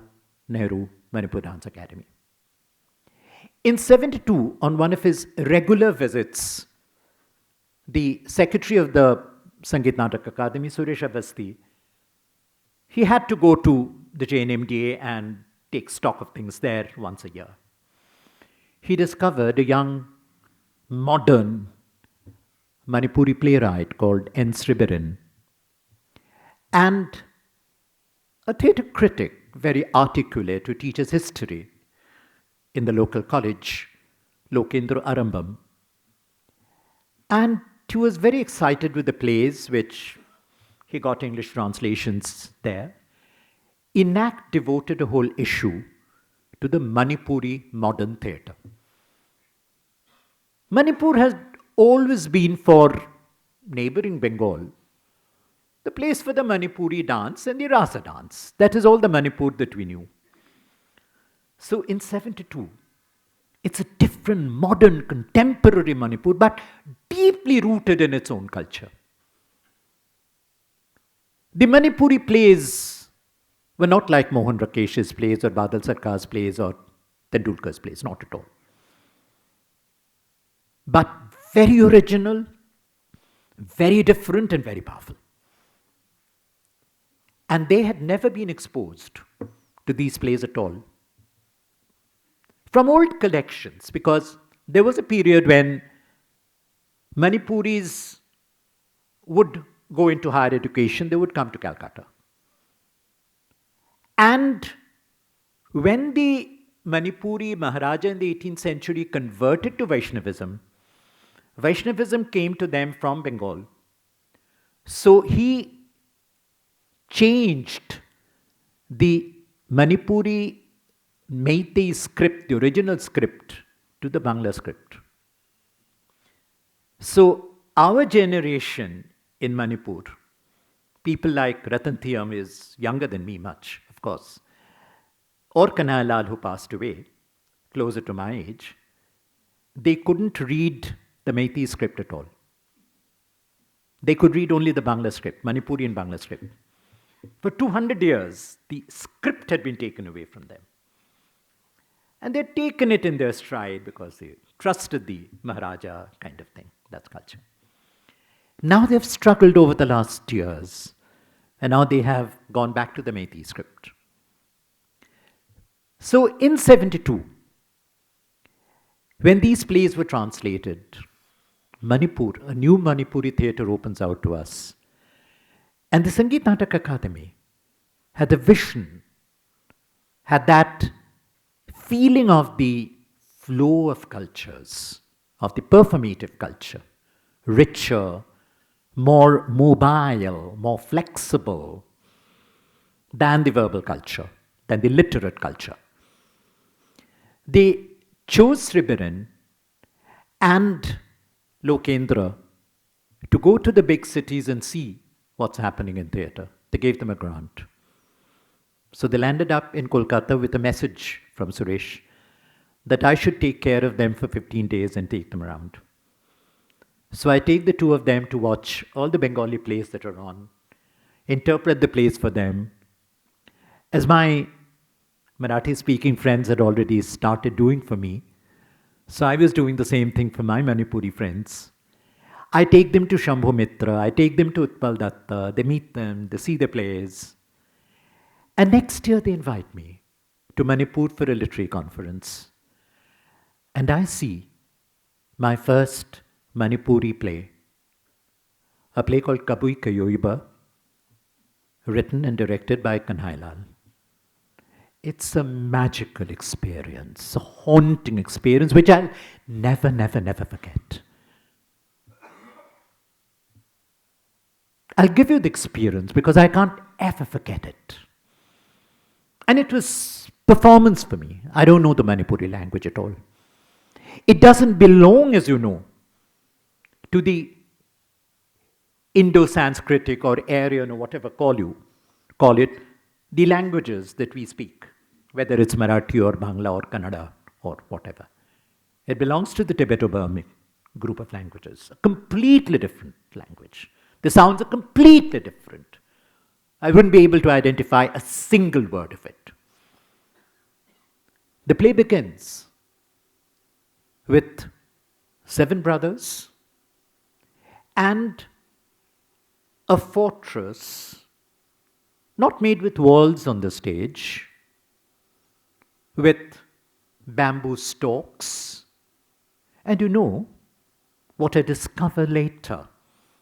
Nehru Manipur Dance Academy. In 1972, on one of his regular visits, the secretary of the Sangeet Natak Academy, Suresh Avasti, he had to go to the JNMDA and take stock of things there once a year. He discovered a young, modern Manipuri playwright called N. Sribiran and a theatre critic, very articulate, who teaches history in the local college, Lokendra Arambam. And he was very excited with the plays, which he got English translations there. INAC devoted a whole issue to the Manipuri modern theatre. Manipur has always been, for neighboring Bengal, the place for the Manipuri dance and the Rasa dance. That is all the Manipur that we knew. So in 1972, it's a different, modern, contemporary Manipur, but deeply rooted in its own culture. The Manipuri plays were not like Mohan Rakesh's plays or Badal Sarkar's plays or Tendulkar's plays, not at all. But very original, very different and very powerful. And they had never been exposed to these plays at all. From old collections, because there was a period when Manipuris would go into higher education, they would come to Calcutta. And when the Manipuri Maharaja in the 18th century converted to Vaishnavism, Vaishnavism came to them from Bengal. So he changed the Manipuri Meitei script, the original script, to the Bangla script. So our generation in Manipur, people like Ratan Thiyam is younger than me much, of course, or Kanhaiya Lal, who passed away, closer to my age, they couldn't read the Meitei script at all. They could read only the Bangla script, Manipuri and Bangla script. For 200 years, the script had been taken away from them. And they'd taken it in their stride because they trusted the Maharaja kind of thing. That's culture. Now they've struggled over the last years, and now they have gone back to the Meitei script. So in 72, when these plays were translated, Manipur, a new Manipuri theatre opens out to us. And the Sangeet Natak Academy had the vision, had that feeling of the flow of cultures, of the performative culture, richer, more mobile, more flexible than the verbal culture, than the literate culture. They chose Sribiran and Lokendra to go to the big cities and see what's happening in theatre. They gave them a grant. So they landed up in Kolkata with a message from Suresh that I should take care of them for 15 days and take them around. So I take the two of them to watch all the Bengali plays that are on, interpret the plays for them. As my Marathi-speaking friends had already started doing for me, so I was doing the same thing for my Manipuri friends. I take them to Shambhu Mitra, I take them to Utpal Datta, they meet them, they see the plays. And next year they invite me to Manipur for a literary conference. And I see my first Manipuri play, a play called Kabui Kayoiba, written and directed by Kanhaiya Lal. It's a magical experience, a haunting experience, which I'll never, never, never forget. I'll give you the experience because I can't ever forget it. And it was performance for me. I don't know the Manipuri language at all. It doesn't belong, as you know, to the Indo-Sanskritic or Aryan or whatever call it, the languages that we speak, whether it's Marathi or Bangla or Kannada or whatever. It belongs to the Tibeto-Burman group of languages, a completely different language. The sounds are completely different. I wouldn't be able to identify a single word of it. The play begins with 7 brothers and a fortress, not made with walls on the stage, with bamboo stalks. And you know what I discover later,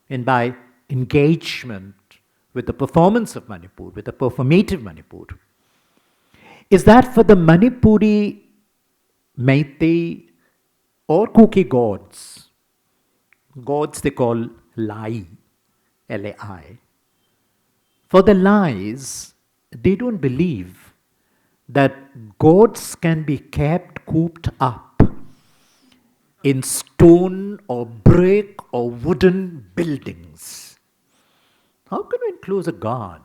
and by engagement with the performance of Manipur, with the performative Manipur, is that for the Manipuri Meitei or Kuki gods they call Lai, L-A-I. For the Lais, they don't believe that gods can be kept cooped up in stone or brick or wooden buildings. How can you enclose a god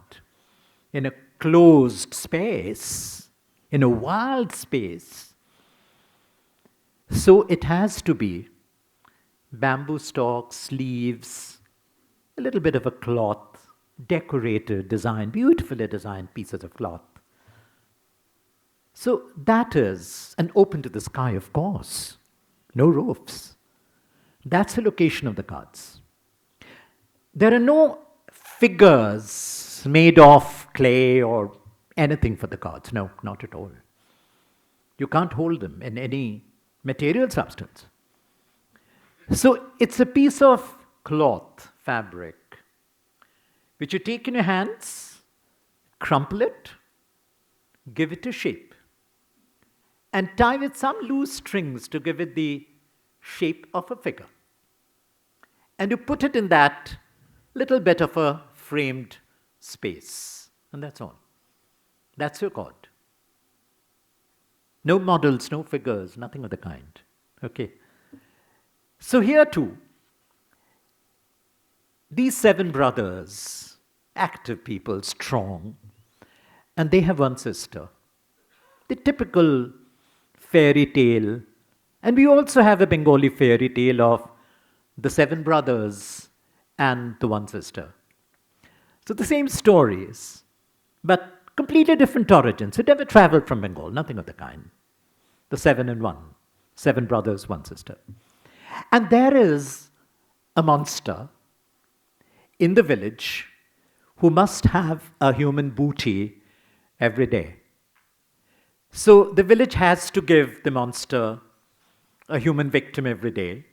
in a closed space, in a wild space? So it has to be bamboo stalks, leaves, a little bit of a cloth, decorated, designed, beautifully designed pieces of cloth. So that is an open to the sky, of course. No roofs. That's the location of the gods. There are no figures made of clay or anything for the gods. No, not at all. You can't hold them in any material substance. So it's a piece of cloth, fabric, which you take in your hands, crumple it, give it a shape, and tie with some loose strings to give it the shape of a figure. And you put it in that little bit of a framed space. And that's all. That's your god. No models, no figures, nothing of the kind. Okay. So here too, these 7 brothers, active people, strong, and they have one sister, the typical fairy tale. And we also have a Bengali fairy tale of the 7 brothers and the 1 sister. So the same stories, but completely different origins. It never traveled from Bengal, nothing of the kind. The 7 and 1, 7 brothers, 1 sister. And there is a monster in the village who must have a human booty every day. So the village has to give the monster a human victim every day,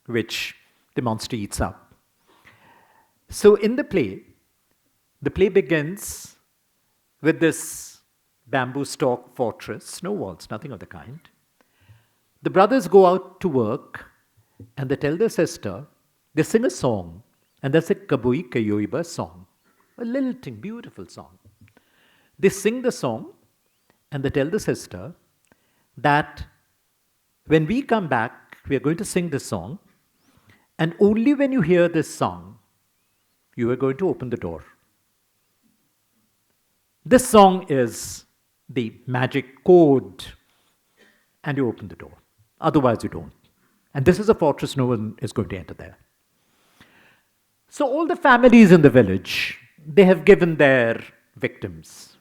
which the monster eats up. So in the play begins with this bamboo stalk fortress, no walls, nothing of the kind. The brothers go out to work and they tell their sister, they sing a song, and that's a Kabui Kayoiba song, a lilting, beautiful song. They sing the song and they tell the sister that when we come back, we are going to sing this song, and only when you hear this song, you are going to open the door. This song is the magic code, and you open the door. Otherwise, you don't. And this is a fortress, no one is going to enter there. So all the families in the village, they have given their victims.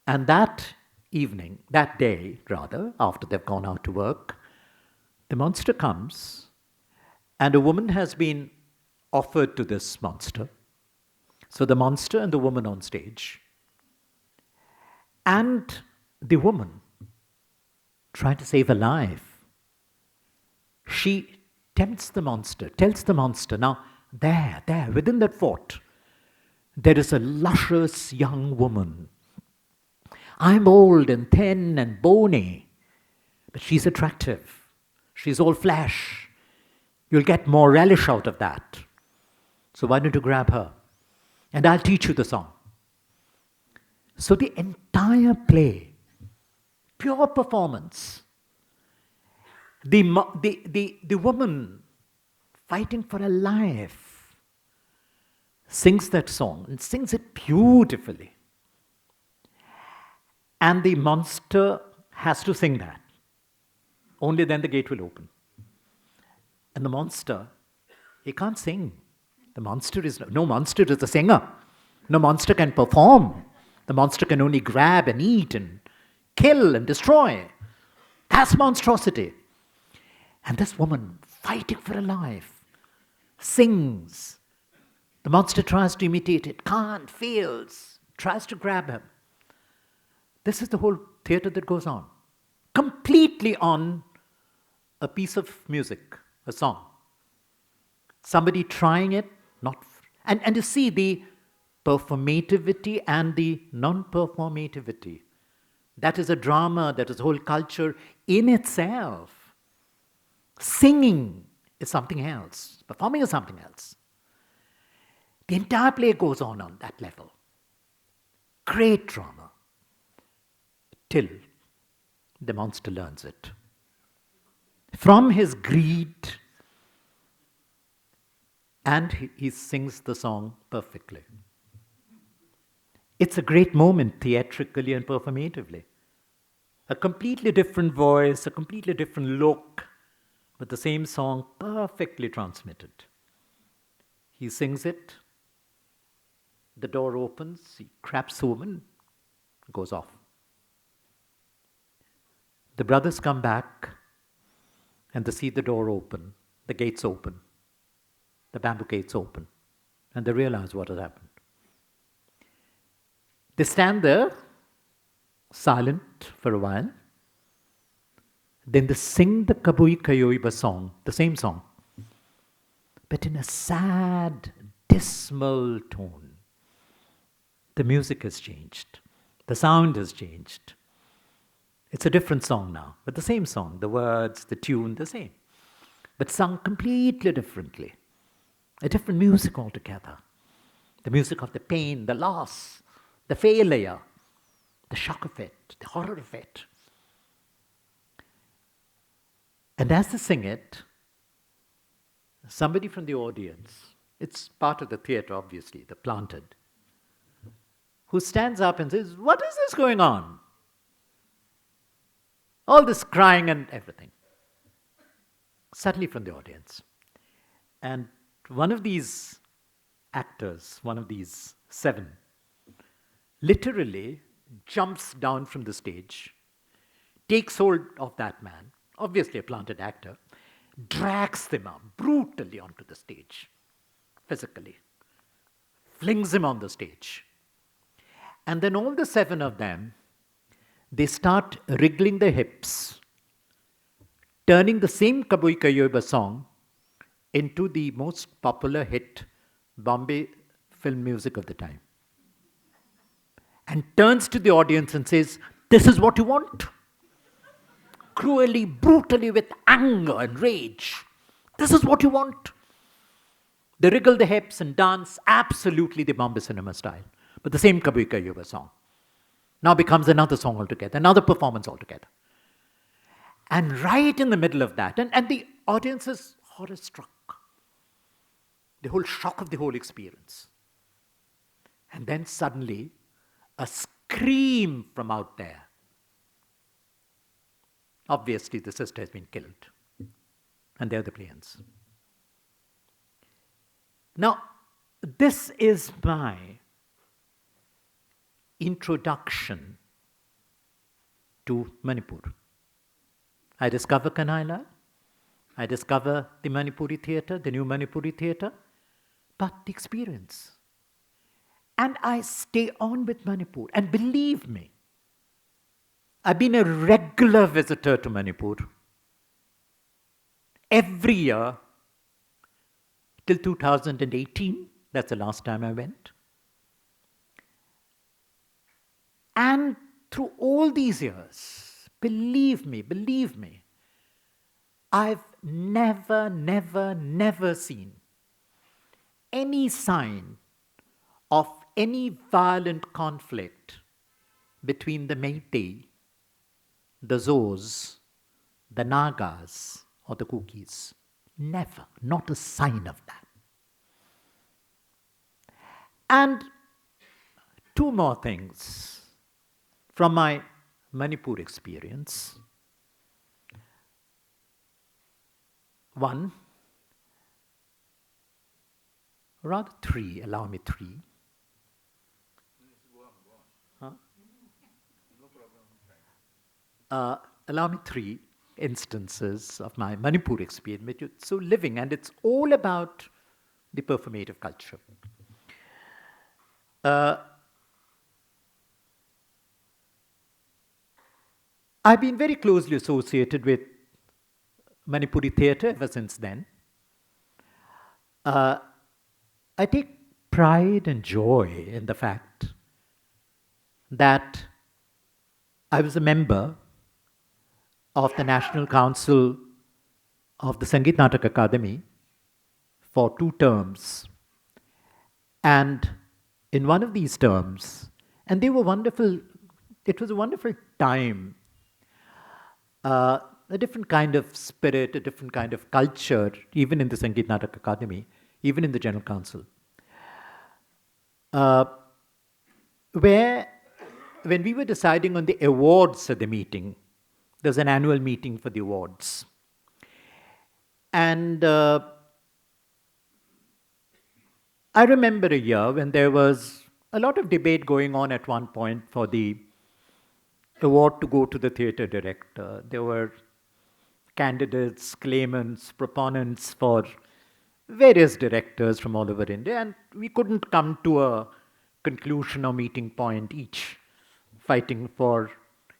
And that evening, that day rather, after they've gone out to work, the monster comes, and a woman has been offered to this monster. So the monster and the woman on stage. And the woman, trying to save her life, she tempts the monster, tells the monster, now there, within that fort, there is a luscious young woman. I'm old and thin and bony, but she's attractive. She's all flesh. You'll get more relish out of that. So why don't you grab her? And I'll teach you the song. So the entire play, pure performance. The woman fighting for her life sings that song and sings it beautifully. And the monster has to sing that. Only then the gate will open. And the monster, he can't sing. No monster is a singer. No monster can perform. The monster can only grab and eat and kill and destroy. That's monstrosity. And this woman, fighting for her life, sings. The monster tries to imitate it, can't, fails, tries to grab him. This is the whole theater that goes on. Completely on a piece of music, a song. Somebody trying it, and you see the performativity and the non-performativity. That is a drama, that is a whole culture in itself. Singing is something else. Performing is something else. The entire play goes on that level. Great drama. Till the monster learns it. From his greed, and he sings the song perfectly. It's a great moment theatrically and performatively. A completely different voice, a completely different look, but the same song perfectly transmitted. He sings it, the door opens, he grabs the woman, goes off. The brothers come back and they see the door open, the gates open, the bamboo gates open, and they realize what has happened. They stand there, silent for a while. Then they sing the Kabui Kayoiba song, the same song, but in a sad, dismal tone. The music has changed. The sound has changed. It's a different song now, but the same song, the words, the tune, the same, but sung completely differently. A different music altogether. The music of the pain, the loss, the failure, the shock of it, the horror of it. And as they sing it, somebody from the audience, it's part of the theater obviously, the planted, who stands up and says, "What is this going on? All this crying and everything. Suddenly from the audience. And one of these actors, one of these 7, literally jumps down from the stage, takes hold of that man, obviously a planted actor, drags him up brutally onto the stage, physically, flings him on the stage. And then all the 7 of them, they start wriggling their hips, turning the same Kabui Kayoba song into the most popular hit Bombay film music of the time. And turns to the audience and says, "This is what you want?" Cruelly, brutally, with anger and rage. "This is what you want?" They wriggle the hips and dance absolutely the Bombay cinema style. But the same Kabui Kayoba song now becomes another song altogether, another performance altogether. And right in the middle of that, and the audience is horror struck. The whole shock of the whole experience. And then suddenly, a scream from out there. Obviously, the sister has been killed. And they're the players. Now, this is my introduction to Manipur. I discover Kanaila. I discover the Manipuri theatre, the new Manipuri theatre, but the experience. And I stay on with Manipur. And believe me, I've been a regular visitor to Manipur. Every year, till 2018, that's the last time I went. And through all these years, believe me, I've never seen any sign of any violent conflict between the Meitei, the Zos, the Nagas, or the Kukis. Never, not a sign of that. And 2 more things from my Manipur experience. One, rather 3, allow me 3. Allow me 3 instances of my Manipur experience, which is so living, and it's all about the performative culture. I've been very closely associated with Manipuri theatre ever since then. I take pride and joy in the fact that I was a member of the National Council of the Sangeet Natak Academy for 2 terms. And in one of these terms, and they were wonderful, it was a wonderful time, a different kind of spirit, a different kind of culture, even in the Sangeet Natak Academy, even in the General Council, where when we were deciding on the awards at the meeting, there's an annual meeting for the awards. And I remember a year when there was a lot of debate going on at one point for the award to go to the theatre director. There were candidates, claimants, proponents for various directors from all over India, and we couldn't come to a conclusion or meeting point, each fighting for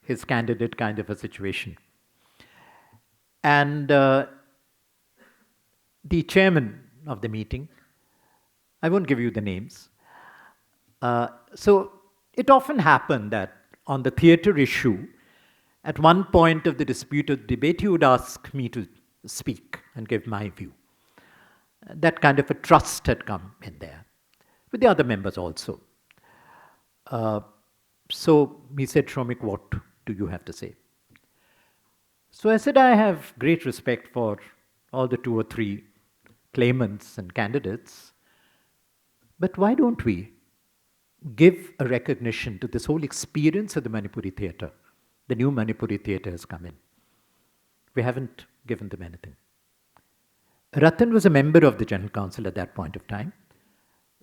his candidate kind of a situation. And the chairman of the meeting, I won't give you the names. So it often happened that on the theatre issue, at one point of the disputed debate, he would ask me to speak and give my view. That kind of a trust had come in there, with the other members also. So he said, "Shomik, what do you have to say?" So I said, "I have great respect for all the 2 or 3 claimants and candidates, but why don't we give a recognition to this whole experience of the Manipuri theatre the new Manipuri theatre has come in. We haven't given them anything. Ratan was a member of the General Council at that point of time.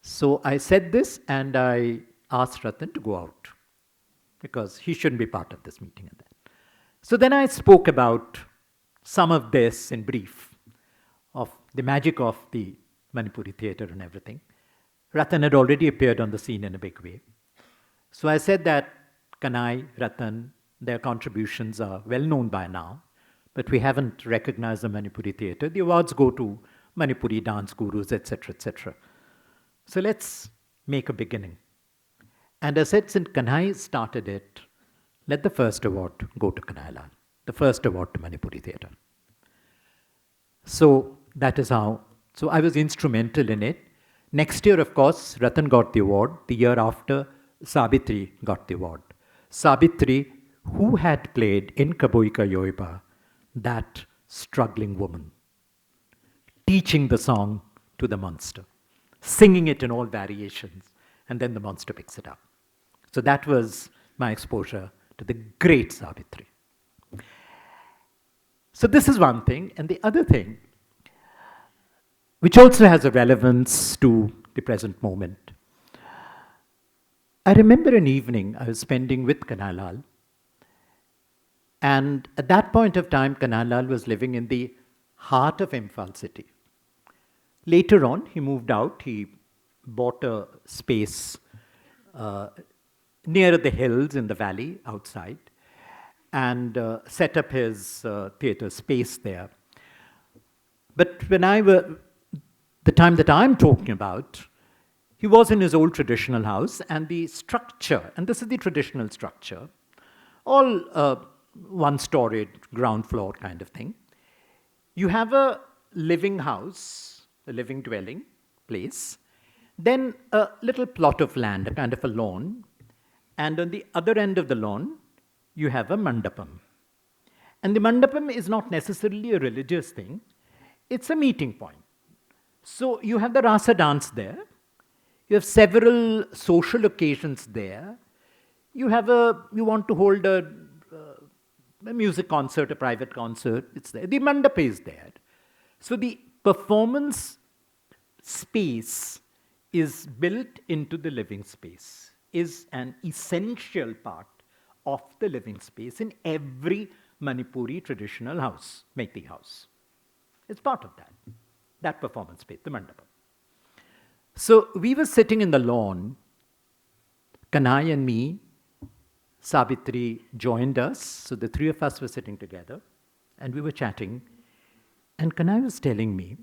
So I said this and I asked Ratan to go out because he shouldn't be part of this meeting. And that. So then I spoke about some of this in brief, of the magic of the Manipuri theatre and everything. Ratan had already appeared on the scene in a big way. So I said that Kanai, Ratan, their contributions are well known by now, but we haven't recognized the Manipuri theatre. The awards go to Manipuri dance gurus, etc., etc. So let's make a beginning. And I said, since Kanai started it, let the first award go to Kanai Lal, the first award to Manipuri theatre. So that is how, so I was instrumental in it. Next year, of course, Ratan got the award. The year after, Sabitri got the award. Sabitri, who had played in Kaboika Yoiba, that struggling woman, teaching the song to the monster, singing it in all variations, and then the monster picks it up. So that was my exposure to the great Sabitri. So this is one thing. And the other thing, which also has a relevance to the present moment. I remember an evening I was spending with Kanai Lal. And at that point of time, Kanai Lal was living in the heart of Imphal city. Later on, he moved out. He bought a space near the hills in the valley outside and set up his theatre space there. But when the time that I'm talking about, he was in his old traditional house, and the structure, and this is the traditional structure, all one-storied ground floor kind of thing. You have a living house, a living dwelling place, then a little plot of land, a kind of a lawn, and on the other end of the lawn, you have a mandapam. And the mandapam is not necessarily a religious thing, it's a meeting point. So you have the Rasa dance there, you have several social occasions there, you want to hold a music concert, a private concert, it's there. The mandapa is there. So the performance space is built into the living space, is an essential part of the living space in every Manipuri traditional house, Meitei house. It's part of that performance space, the mandapa. So we were sitting in the lawn, Kanai and me, Sabitri joined us, so the three of us were sitting together, and we were chatting, and Kanai was telling me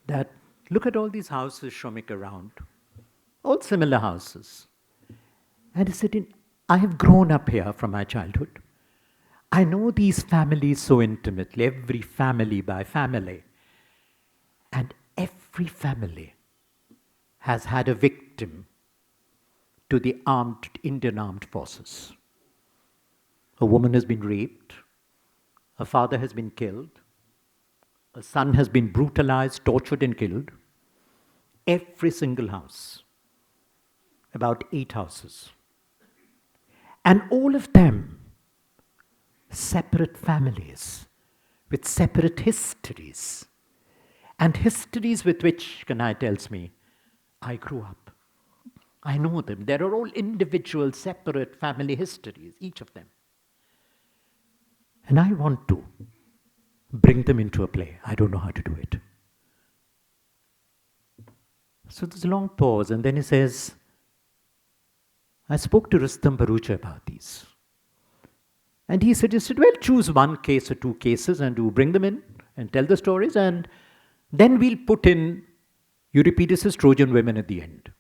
that, look at all these houses, Shomik, around, all similar houses. And he said, I have grown up here from my childhood. I know these families so intimately, every family by family. And every family has had a victim to the Indian armed forces. A woman has been raped, a father has been killed, a son has been brutalized, tortured and killed. Every single house, about 8 houses. And all of them, separate families, with separate histories. And histories with which, Kanai tells me, I grew up. I know them. There are all individual, separate family histories, each of them. And I want to bring them into a play. I don't know how to do it. So there's a long pause, and then he says, I spoke to Rustam Bharucha about these. And he suggested, well, choose one case or 2 cases and do bring them in and tell the stories, and then we'll put in Euripides' Trojan women at the end.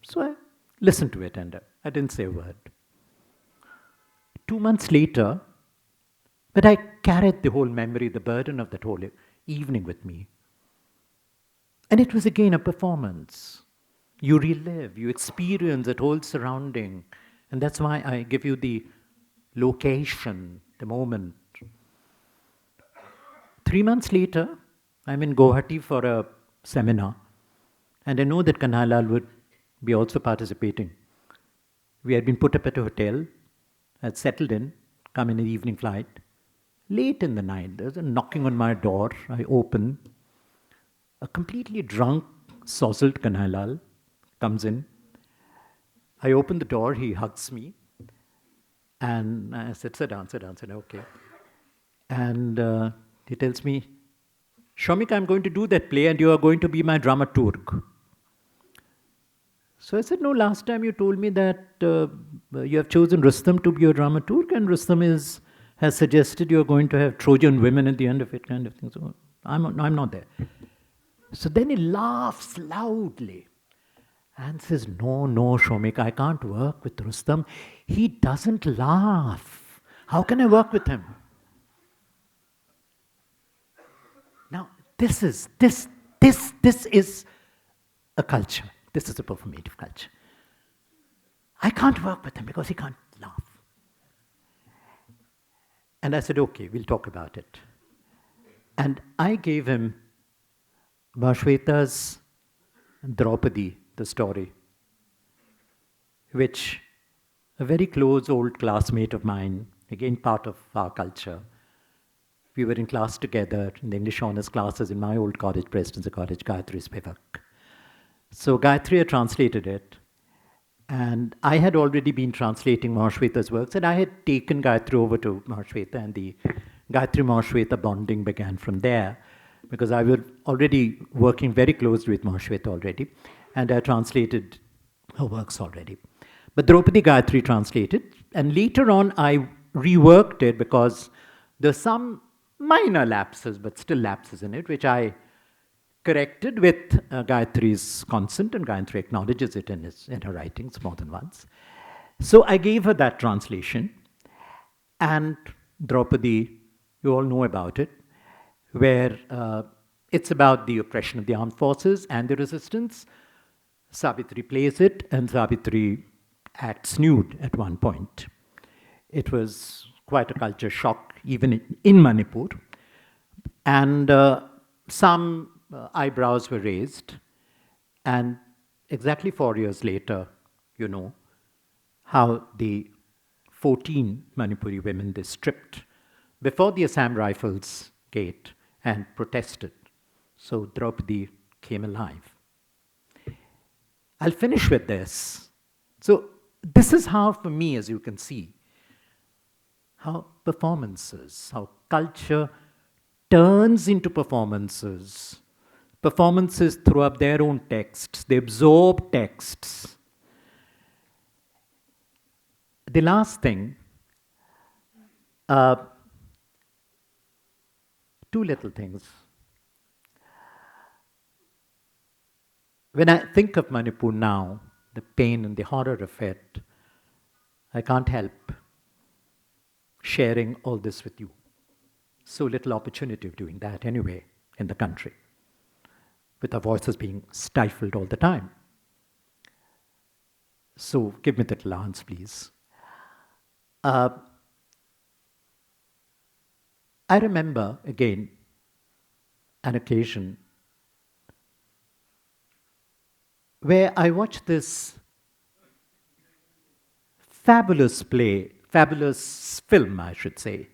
So I listened to it and I didn't say a word. 2 months later, but I carried the whole memory, the burden of that whole evening with me. And it was again a performance. You relive, you experience that whole surrounding. And that's why I give you the location, the moment. 3 months later, I'm in Guwahati for a seminar. And I know that Kanai Lal would be also participating. We had been put up at a hotel, had settled in, come in an evening flight. Late in the night, there's a knocking on my door. I open. A completely drunk, sozzled Kanhailal comes in. I open the door, he hugs me. And I said, sit down, okay. And he tells me, Samik, I'm going to do that play and you are going to be my dramaturg. So I said, no, last time you told me that you have chosen Rustam to be your dramaturg, and Rustam has suggested you're going to have Trojan women at the end of it, kind of thing. So I'm not there. So then he laughs loudly and says, no, Samik, I can't work with Rustam. He doesn't laugh. How can I work with him? Now, this is a culture. This is a performative culture. I can't work with him because he can't laugh. And I said, okay, we'll talk about it. And I gave him Mahashweta's Draupadi, the story, which a very close old classmate of mine, again part of our culture, we were in class together in the English honors classes in my old college, Presidency College, Gayatri Spivak. So Gayatri had translated it, and I had already been translating Mahashweta's works, and I had taken Gayatri over to Mahashweta, and the Gayatri-Mahashweta bonding began from there, because I was already working very closely with Mahashweta already, and I translated her works already. But Draupadi Gayatri translated, and later on I reworked it because there's some minor lapses, but still lapses in it, which I corrected with Gayatri's consent, and Gayatri acknowledges it in her writings more than once. So I gave her that translation, and Draupadi, you all know about it, where it's about the oppression of the armed forces and the resistance. Savitri plays it, and Savitri acts nude at one point. It was quite a culture shock, even in Manipur. And some eyebrows were raised, and exactly 4 years later, you know, how the 14 Manipuri women, they stripped before the Assam Rifles gate and protested. So Draupadi came alive. I'll finish with this. So this is how, for me, as you can see, how performances, how culture turns into performances. Performances throw up their own texts. They absorb texts. The last thing, two little things. When I think of Manipur now, the pain and the horror of it, I can't help sharing all this with you. So little opportunity of doing that anyway in the country, with our voices being stifled all the time. So give me that allowance, please. I remember, again, an occasion where I watched this fabulous play, fabulous film, I should say,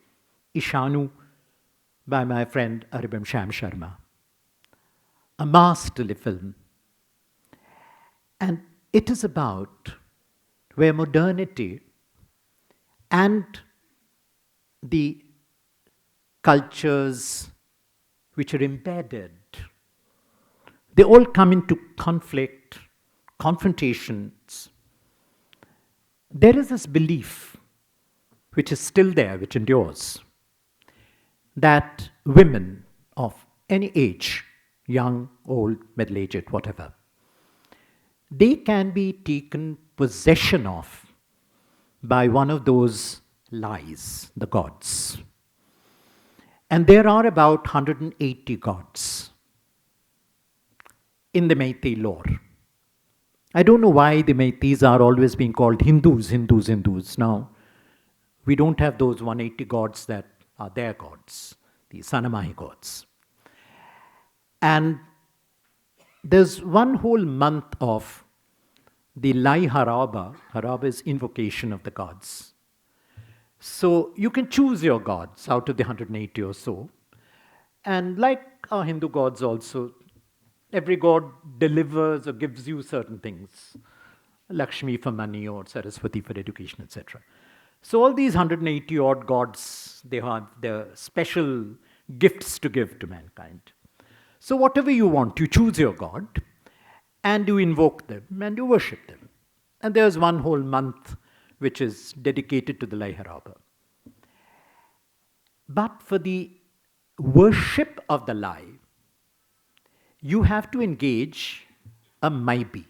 Ishanu, by my friend Aribam Sham Sharma. A masterly film. And it is about where modernity and the cultures which are embedded, they all come into conflict, confrontations. There is this belief, which is still there, which endures, that women of any age, young, old, middle-aged, whatever, they can be taken possession of by one of those lies, the gods. And there are about 180 gods in the Meitei lore. I don't know why the Meiteis are always being called Hindus. Now, we don't have those 180 gods that are their gods, the Sanamai gods. And there's one whole month of the Lai Haraba. Haraba is invocation of the gods. So you can choose your gods out of the 180 or so. And like our Hindu gods also, every god delivers or gives you certain things. Lakshmi for money or Saraswati for education, etc. So all these 180 odd gods, they have their special gifts to give to mankind. So whatever you want, you choose your god and you invoke them and you worship them. And there's one whole month which is dedicated to the Lai Haraba. But for the worship of the Lai, you have to engage a Maibi.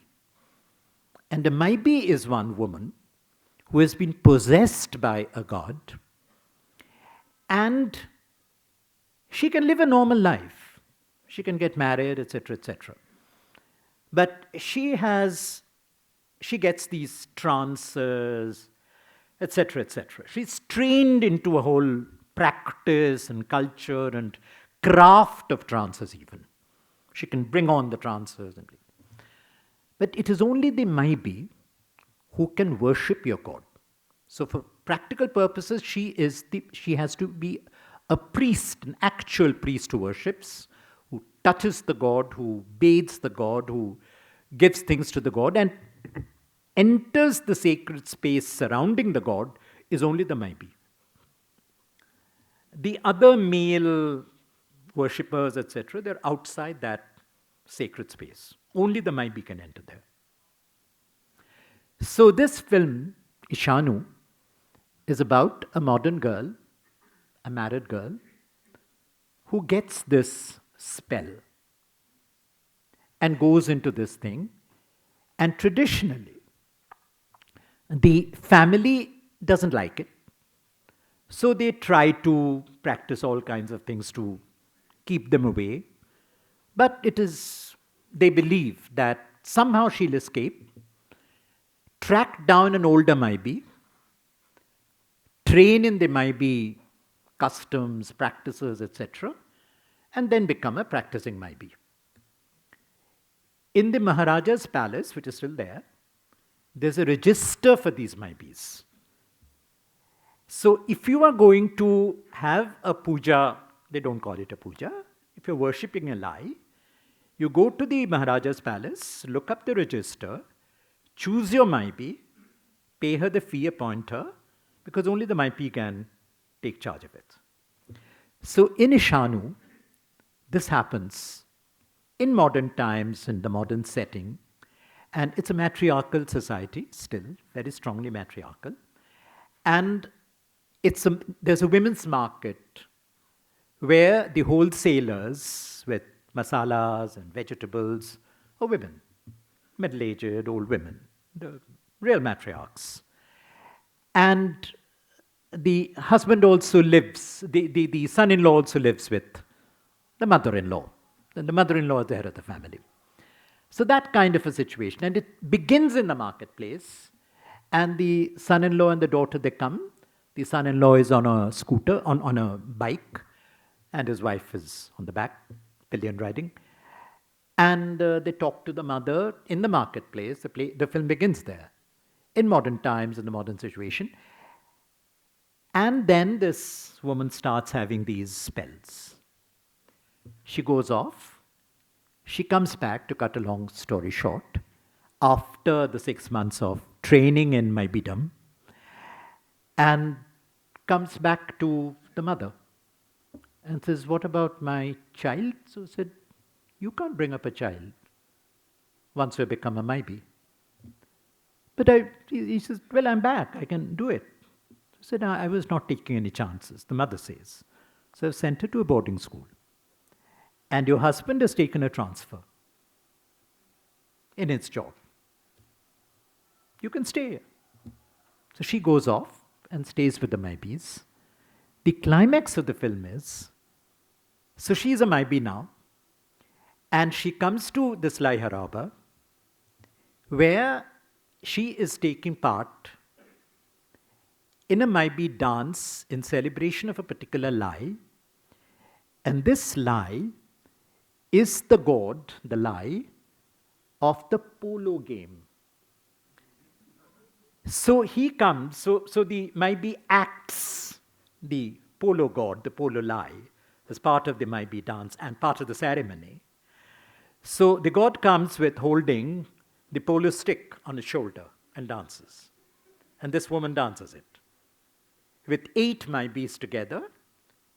And a Maibi is one woman who has been possessed by a god, and she can live a normal life. She can get married, etc., etc. But she gets these trances, etc., etc. She's trained into a whole practice and culture and craft of trances even. She can bring on the trances. But it is only the Maibi who can worship your god. So for practical purposes, she has to be a priest, an actual priest who worships, who touches the god, who bathes the god, who gives things to the god, and enters the sacred space surrounding the god is only the Maibi. The other male worshippers, etc., they're outside that sacred space. Only the Maibi can enter there. So this film, Ishanu, is about a modern girl, a married girl, who gets this spell and goes into this thing. And traditionally, the family doesn't like it. So they try to practice all kinds of things to keep them away. But they believe that somehow she'll escape, track down an older Maibi, train in the Maibi customs, practices, etc., and then become a practicing Maibi. In the Maharaja's palace, which is still there, there's a register for these Maibis. So if you are going to have a puja, they don't call it a puja, if you're worshipping a Lai, you go to the Maharaja's palace, look up the register, choose your Maibi, pay her the fee, appoint her, because only the Maibi can take charge of it. So in Ishanu, this happens in modern times, in the modern setting, and it's a matriarchal society still, very strongly matriarchal. And there's a women's market where the wholesalers with masalas and vegetables are women, middle-aged, old women, the real matriarchs. And the husband also lives, the son-in-law also lives with the mother-in-law. And the mother-in-law is the head of the family. So that kind of a situation. And it begins in the marketplace. And the son-in-law and the daughter, they come. The son-in-law is on a scooter, on a bike. And his wife is on the back, pillion riding. And they talk to the mother in the marketplace. The film begins there. In modern times, in the modern situation. And then this woman starts having these spells. She goes off. She comes back, to cut a long story short, after the 6 months of training in Maibidam, and comes back to the mother and says, "What about my child?" So I said, "You can't bring up a child once you become a Maibi." But he says, "Well, I'm back. I can do it." I said, "I was not taking any chances," the mother says. So I've sent her to a boarding school. And your husband has taken a transfer in his job. You can stay here. So she goes off and stays with the Maibis. The climax of the film is, so she's a Maibi now, and she comes to this Lai Haraba, where she is taking part in a Maibi dance in celebration of a particular Lai. And this Lai is the god, the Lai, of the polo game. So he comes, so the Maibi acts the polo god, the polo lai, as part of the Maibi dance and part of the ceremony. So the god comes with holding the polo stick on his shoulder and dances. And this woman dances it with 8 Maibis together.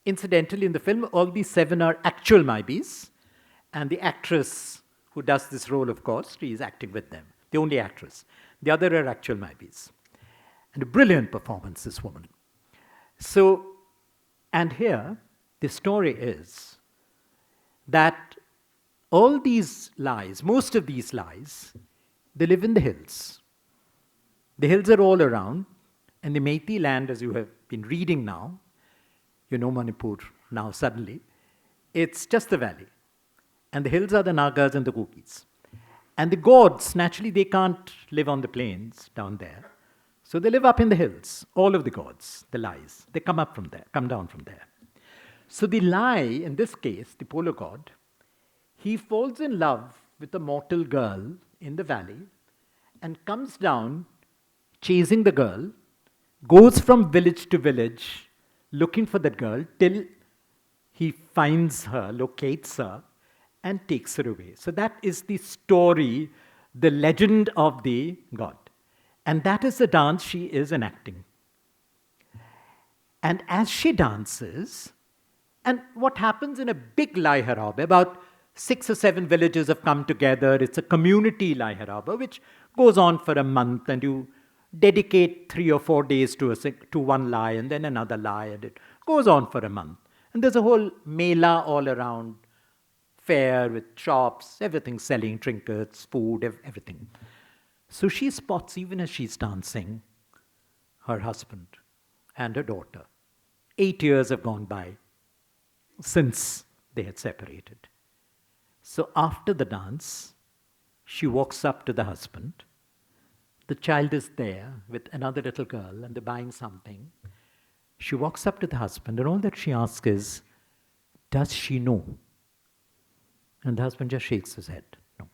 Incidentally, in the film, all these 7 are actual Maibis, and the actress who does this role, of course, she is acting with them, the only actress. The other are actual Maibis. And a brilliant performance, this woman. So, and here, the story is that all these lies, most of these lies, they live in the hills. The hills are all around, and the Meiteis land, as you have been reading now, you know Manipur now suddenly, it's just the valley. And the hills are the Nagas and the Kukis. And the gods, naturally, they can't live on the plains down there. So they live up in the hills. All of the gods, the lies, they come up from there, come down from there. So the lie, in this case, the polo god, he falls in love with a mortal girl in the valley and comes down chasing the girl, goes from village to village looking for that girl till he finds her, locates her, and takes her away. So that is the story, the legend of the god. And that is the dance she is enacting. And as she dances, and what happens in a big Lai Harab, about 6 or 7 villages have come together. It's a community Lai Harab, which goes on for a month, and you dedicate 3 or 4 days to one Lai, and then another Lai, and it goes on for a month. And there's a whole mela all around, fair with shops, everything selling, trinkets, food, everything. So she spots, even as she's dancing, her husband and her daughter. 8 years have gone by since they had separated. So after the dance, she walks up to the husband. The child is there with another little girl, and they're buying something. She walks up to the husband, and all that she asks is, does she know? And the husband just shakes his head, no.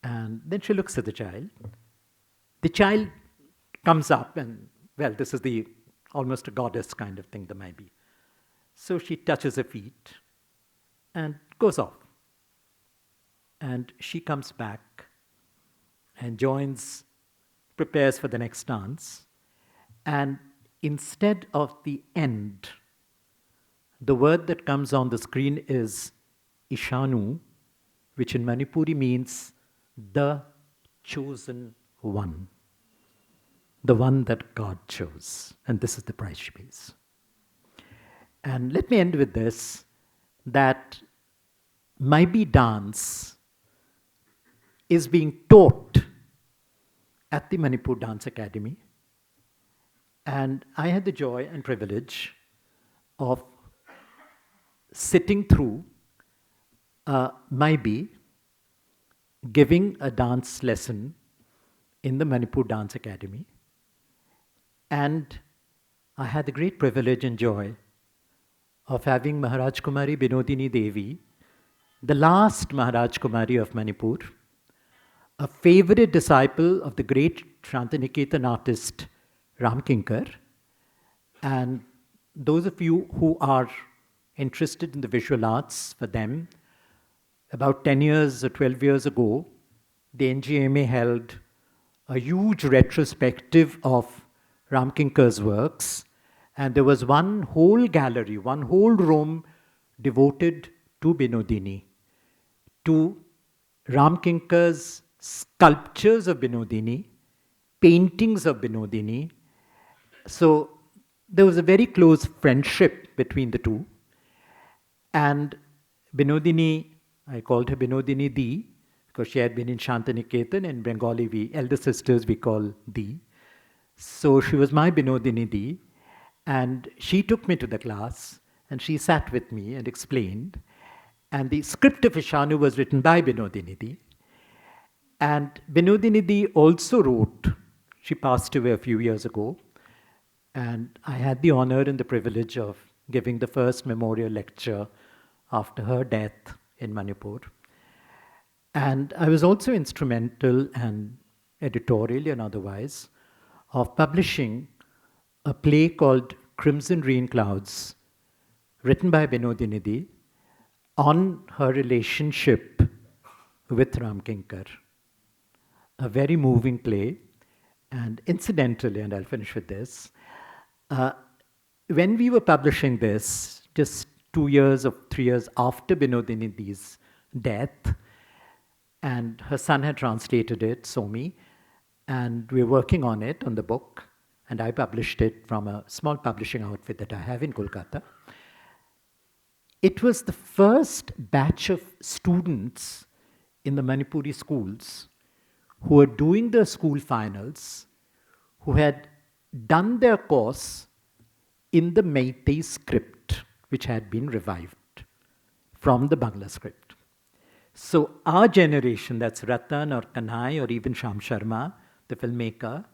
And then she looks at the child. The child comes up, and, well, this is almost a goddess kind of thing there might be. So she touches her feet and goes off. And she comes back and prepares for the next dance. And instead of the end, the word that comes on the screen is Ishanu, which in Manipuri means the chosen one. The one that God chose. And this is the price she pays. And let me end with this, that Maibi dance is being taught at the Manipur Dance Academy. And I had the joy and privilege of sitting through Maibi giving a dance lesson in the Manipur Dance Academy. And I had the great privilege and joy of having Maharaj Kumari Binodini Devi, the last Maharaj Kumari of Manipur, a favorite disciple of the great Shantiniketan artist Ram Kinkar. And those of you who are interested in the visual arts, for them, about 10 years or 12 years ago, the NGMA held a huge retrospective of Ram Kinkar's works. And there was one whole gallery, one whole room devoted to Binodini, to Ram Kinkar's sculptures of Binodini, paintings of Binodini. So there was a very close friendship between the two. And Binodini, I called her Binodini Di, because she had been in Shantiniketan. In Bengali, we elder sisters, we call Di. So she was my Binodini Di. And she took me to the class, and she sat with me and explained. And the script of Ishanu was written by Binodini Di. And Binodini Di also wrote, she passed away a few years ago, and I had the honor and the privilege of giving the first memorial lecture after her death in Manipur. And I was also instrumental and editorially and otherwise, of publishing a play called Crimson Rain Clouds, written by Binodinidhi, on her relationship with Ram Kinkar. A very moving play. And incidentally, and I'll finish with this, when we were publishing this, just 2 years or 3 years after Binodinidhi's death, and her son had translated it, Somi, and we were working on it, on the book, and I published it from a small publishing outfit that I have in Kolkata. It was the first batch of students in the Manipuri schools who were doing the school finals, who had done their course in the Meitei script, which had been revived from the Bangla script. So our generation, that's Ratan or Kanhai or even Sham Sharma, the filmmaker,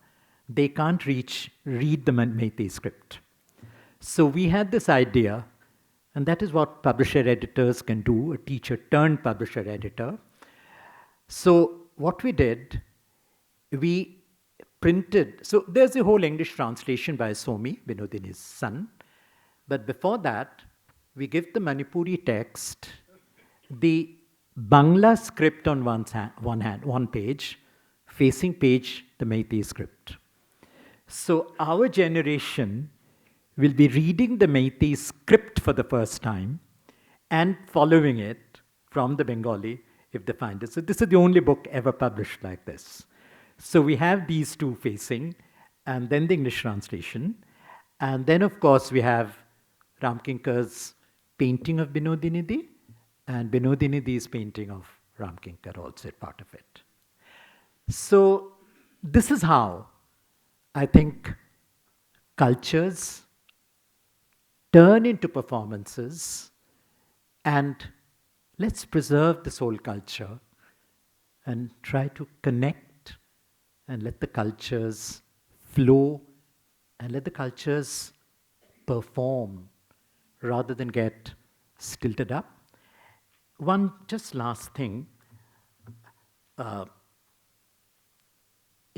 they can't read the Meitei script. So we had this idea, and that is what publisher editors can do, a teacher turned publisher editor. So what we did, we printed, so there's a whole English translation by Somi, Binodini's son. But before that, we give the Manipuri text, the Bangla script on one page, facing page, the Meitei script. So our generation will be reading the Meitei script for the first time and following it from the Bengali if they find it. So this is the only book ever published like this. So we have these two facing, and then the English translation. And then, of course, we have Ram Kinkar's painting of Binodinidhi, and Binodinidhi's painting of Ram Kinkar also part of it. So this is how I think cultures turn into performances, and let's preserve this whole culture and try to connect and let the cultures flow and let the cultures perform rather than get stilted up. One just last thing. In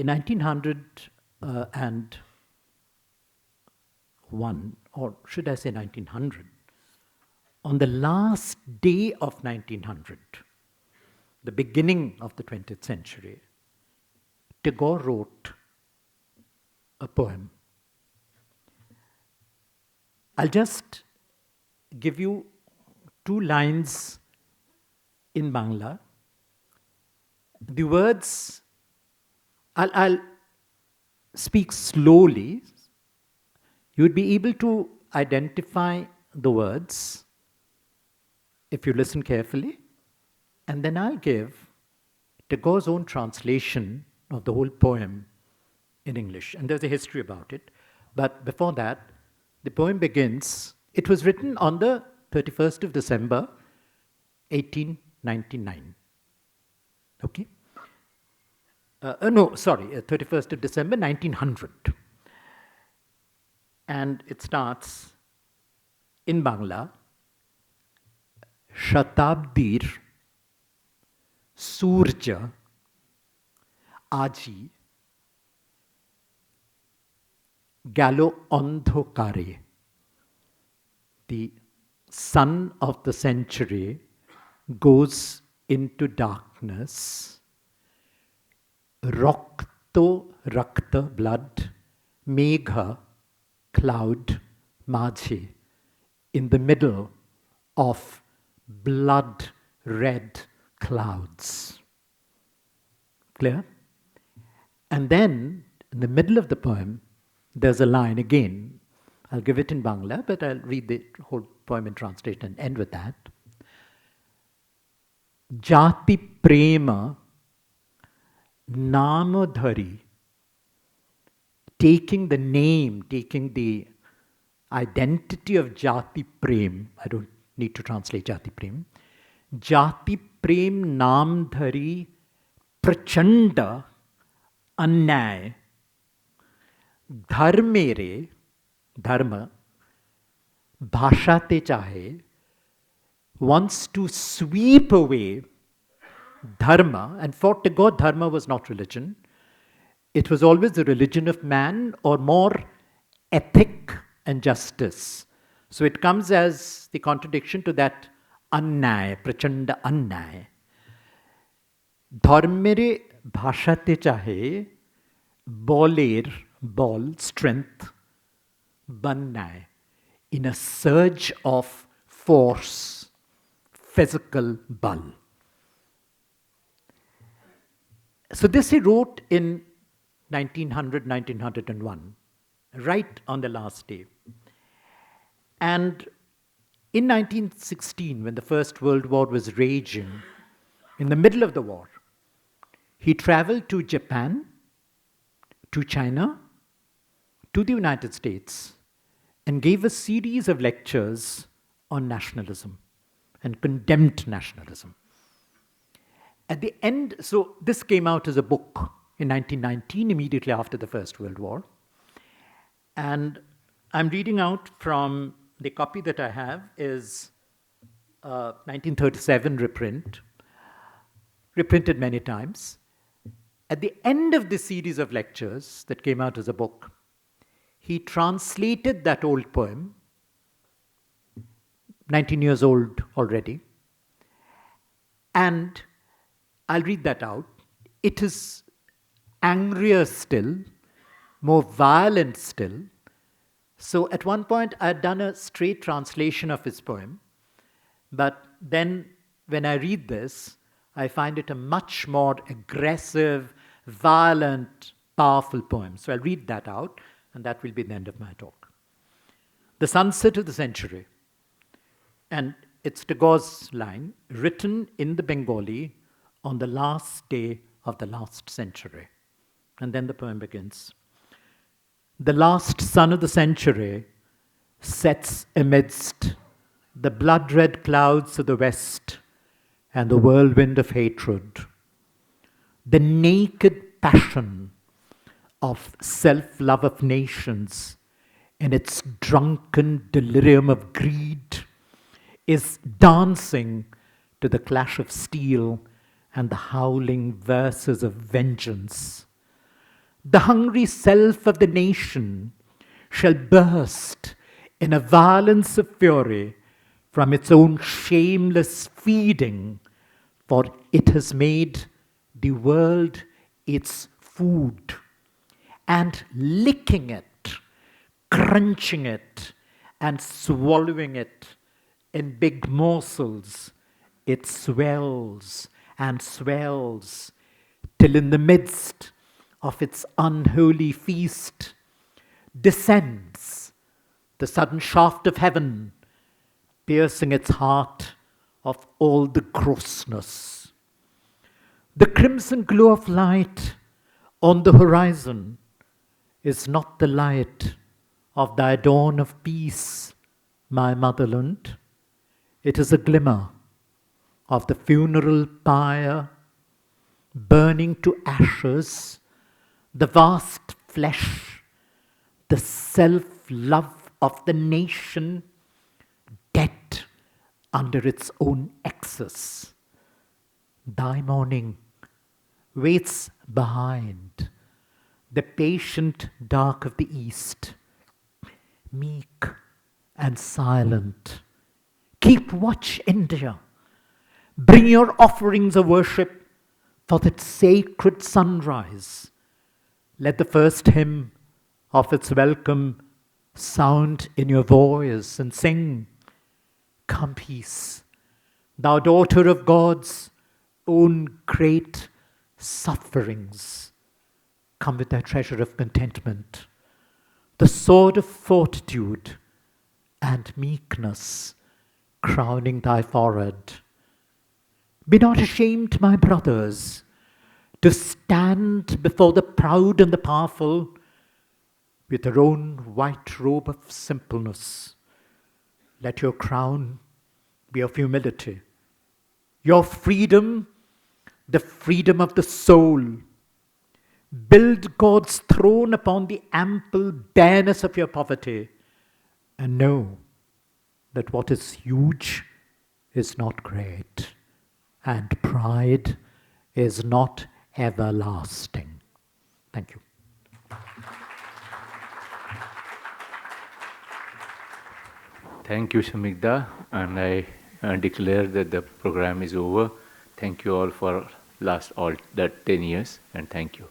1901, or should I say 1900, on the last day of 1900, the beginning of the 20th century, Tagore wrote a poem. I'll just give you 2 lines in Bangla. The words, I'll speak slowly. You would be able to identify the words if you listen carefully. And then I'll give Tagore's own translation of the whole poem in English. And there's a history about it. But before that, the poem begins. It was written on the 31st of December, 1899. Okay? 31st of December, 1900. And it starts in Bangla, Shatabdir Surja Aji Galo Andhokare. The sun of the century goes into darkness. Rokto Rakta, blood, Megha, cloud, Majhe, in the middle of blood red clouds. Clear? And then, in the middle of the poem, there's a line again. I'll give it in Bangla, but I'll read the whole poem in translation and end with that. Jati prema namadhari, taking the name, taking the identity of Jati Prem. I don't need to translate Jati Prem. Jati Prem Namdhari Prachanda Annay Dharmere, Dharma, Bhashate Chahe, wants to sweep away Dharma, and for Tagore, Dharma was not religion. it was always the religion of man, or more ethic and justice. So it comes as the contradiction to that annay, prachanda annay. ধর্মের ভাষাতে চাহে বলের বল, strength, bannay, in a surge of force, physical bal. So this he wrote in 1900, 1901, right on the last day. And in 1916, when the First World War was raging, in the middle of the war, he traveled to Japan, to China, to the United States, and gave a series of lectures on nationalism and condemned nationalism. At the end, so this came out as a book in 1919, immediately after the First World War. And I'm reading out from the copy that I have is 1937 reprint, reprinted many times. At the end of the series of lectures that came out as a book, he translated that old poem, 19 years old already, and I'll read that out. It is angrier still, more violent still. So at one point I had done a straight translation of his poem, but then when I read this, I find it a much more aggressive, violent, powerful poem. So I'll read that out, and that will be the end of my talk. The Sunset of the Century. And it's Tagore's line, written in the Bengali on the last day of the last century. And then the poem begins. The last sun of the century sets amidst the blood-red clouds of the west and the whirlwind of hatred. The naked passion of self-love of nations in its drunken delirium of greed is dancing to the clash of steel and the howling verses of vengeance. The hungry self of the nation shall burst in a violence of fury from its own shameless feeding, for it has made the world its food, and licking it, crunching it, and swallowing it in big morsels, it swells and swells, till in the midst of its unholy feast descends the sudden shaft of heaven, piercing its heart of all the grossness. The crimson glow of light on the horizon is not the light of thy dawn of peace, my motherland. It is a glimmer of the funeral pyre, burning to ashes the vast flesh, the self-love of the nation, dead under its own excess. Thy mourning waits behind the patient dark of the east, meek and silent. Keep watch, India. Bring your offerings of worship for that sacred sunrise. Let the first hymn of its welcome sound in your voice and sing, Come peace, thou daughter of God's own great sufferings. Come with thy treasure of contentment, the sword of fortitude and meekness crowning thy forehead. Be not ashamed, my brothers, to stand before the proud and the powerful with your own white robe of simpleness. Let your crown be of humility. Your freedom, the freedom of the soul. Build God's throne upon the ample bareness of your poverty, and know that what is huge is not great, and pride is not everlasting. Thank you. Thank you, Samikda, and I declare that the program is over. Thank you all for all that 10 years, and thank you.